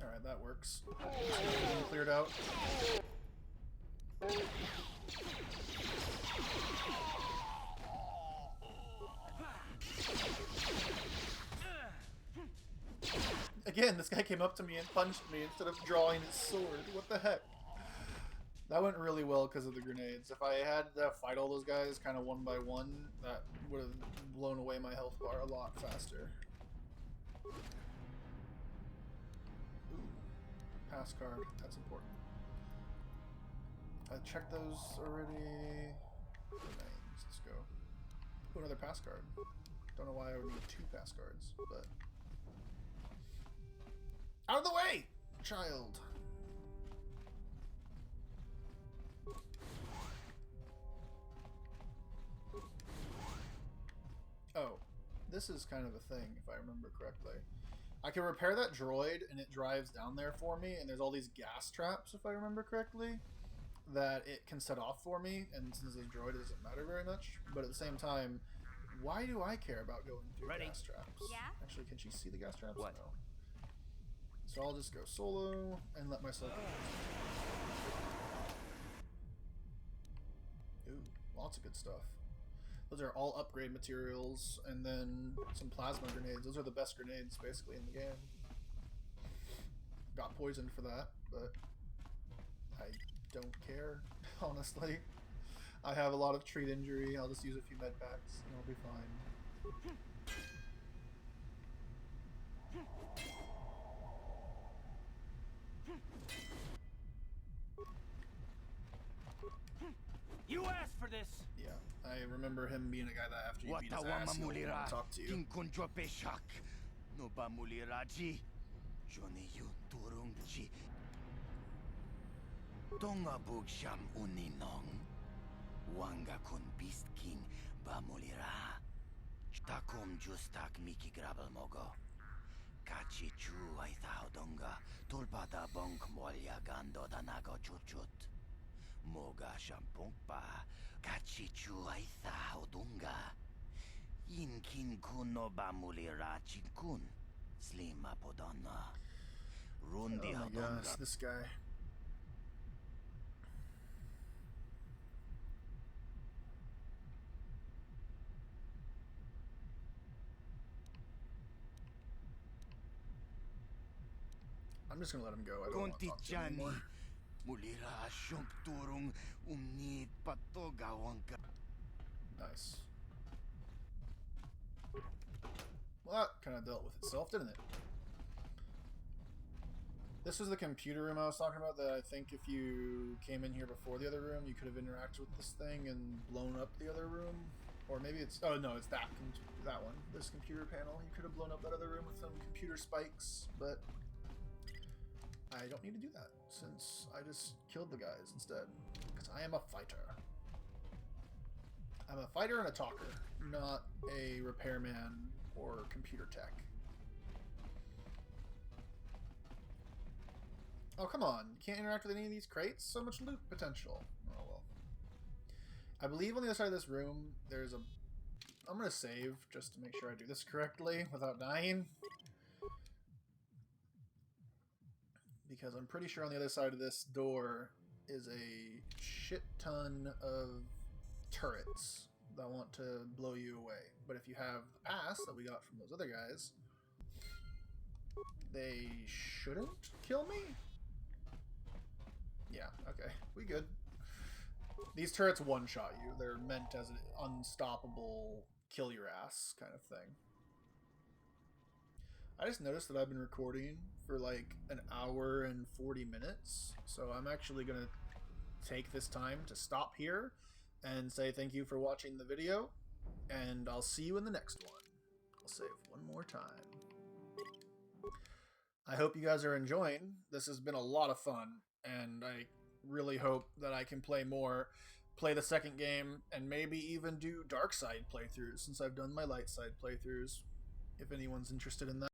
Alright, that works. Cleared out. Again, this guy came up to me and punched me instead of drawing his sword. What the heck? That went really well because of the grenades. If I had to fight all those guys kind of one by one, that would have blown away my health bar a lot faster. Ooh, pass card. That's important. I checked those already. Grenades. Let's go. Ooh, another pass card. Don't know why I would need 2 pass cards, but... Out of the way, child! Oh, this is kind of a thing, if I remember correctly. I can repair that droid, and it drives down there for me, and there's all these gas traps, if I remember correctly, that it can set off for me, and since the droid doesn't matter very much, but at the same time, why do I care about going through gas traps? Yeah? Actually, can she see the gas traps? What? No. So I'll just go solo and let myself... Ooh, lots of good stuff. Those are all upgrade materials, and then some plasma grenades. Those are the best grenades, basically, in the game. Got poisoned for that, but I don't care, honestly. I have a lot of treat injury. I'll just use a few med packs, and I'll be fine. You asked for this! Yeah, I remember him being a guy that after you beat his ass, he would want to talk to you. No ba muliraji, Johnny yun turungchi. Tonga bugsham uninong, wanga kun beast king ba mulira. Takom justak miki grabel mogo. Kachi chu ay thao donga, tulpada bonk molya gando danago chuchut. Moga shampongpa, kachi chu ay thao donga. Inkin kuno ba mulira chinkun, slima podonna. Rundi Oh my gosh, this guy. I'm just gonna let him go. I don't want to talk to him anymore. Mulira shunk turung umnit patoga wanka. Nice. Well, that kind of dealt with itself, didn't it? This was the computer room I was talking about that I think if you came in here before the other room, you could have interacted with this thing and blown up the other room. Or maybe it's... Oh, no, it's that one. This computer panel. You could have blown up that other room with some computer spikes, but I don't need to do that since I just killed the guys instead. Because I am a fighter. I'm a fighter and a talker, not a repairman or computer tech. Oh, come on. You can't interact with any of these crates? So much loot potential. Oh, well. I believe on the other side of this room, there's a... I'm going to save just to make sure I do this correctly without dying. Because I'm pretty sure on the other side of this door is a shit ton of turrets that want to blow you away. But if you have the pass that we got from those other guys, they shouldn't kill me? Yeah, okay. We good. These turrets one-shot you. They're meant as an unstoppable kill your ass kind of thing. I just noticed that I've been recording for like an hour and 40 minutes. So I'm actually going to take this time to stop here and say thank you for watching the video. and I'll see you in the next one. I'll save one more time. I hope you guys are enjoying. This has been a lot of fun, and I really hope that I can play more, play the second game, and maybe even do dark side playthroughs, since I've done my light side playthroughs, if anyone's interested in that.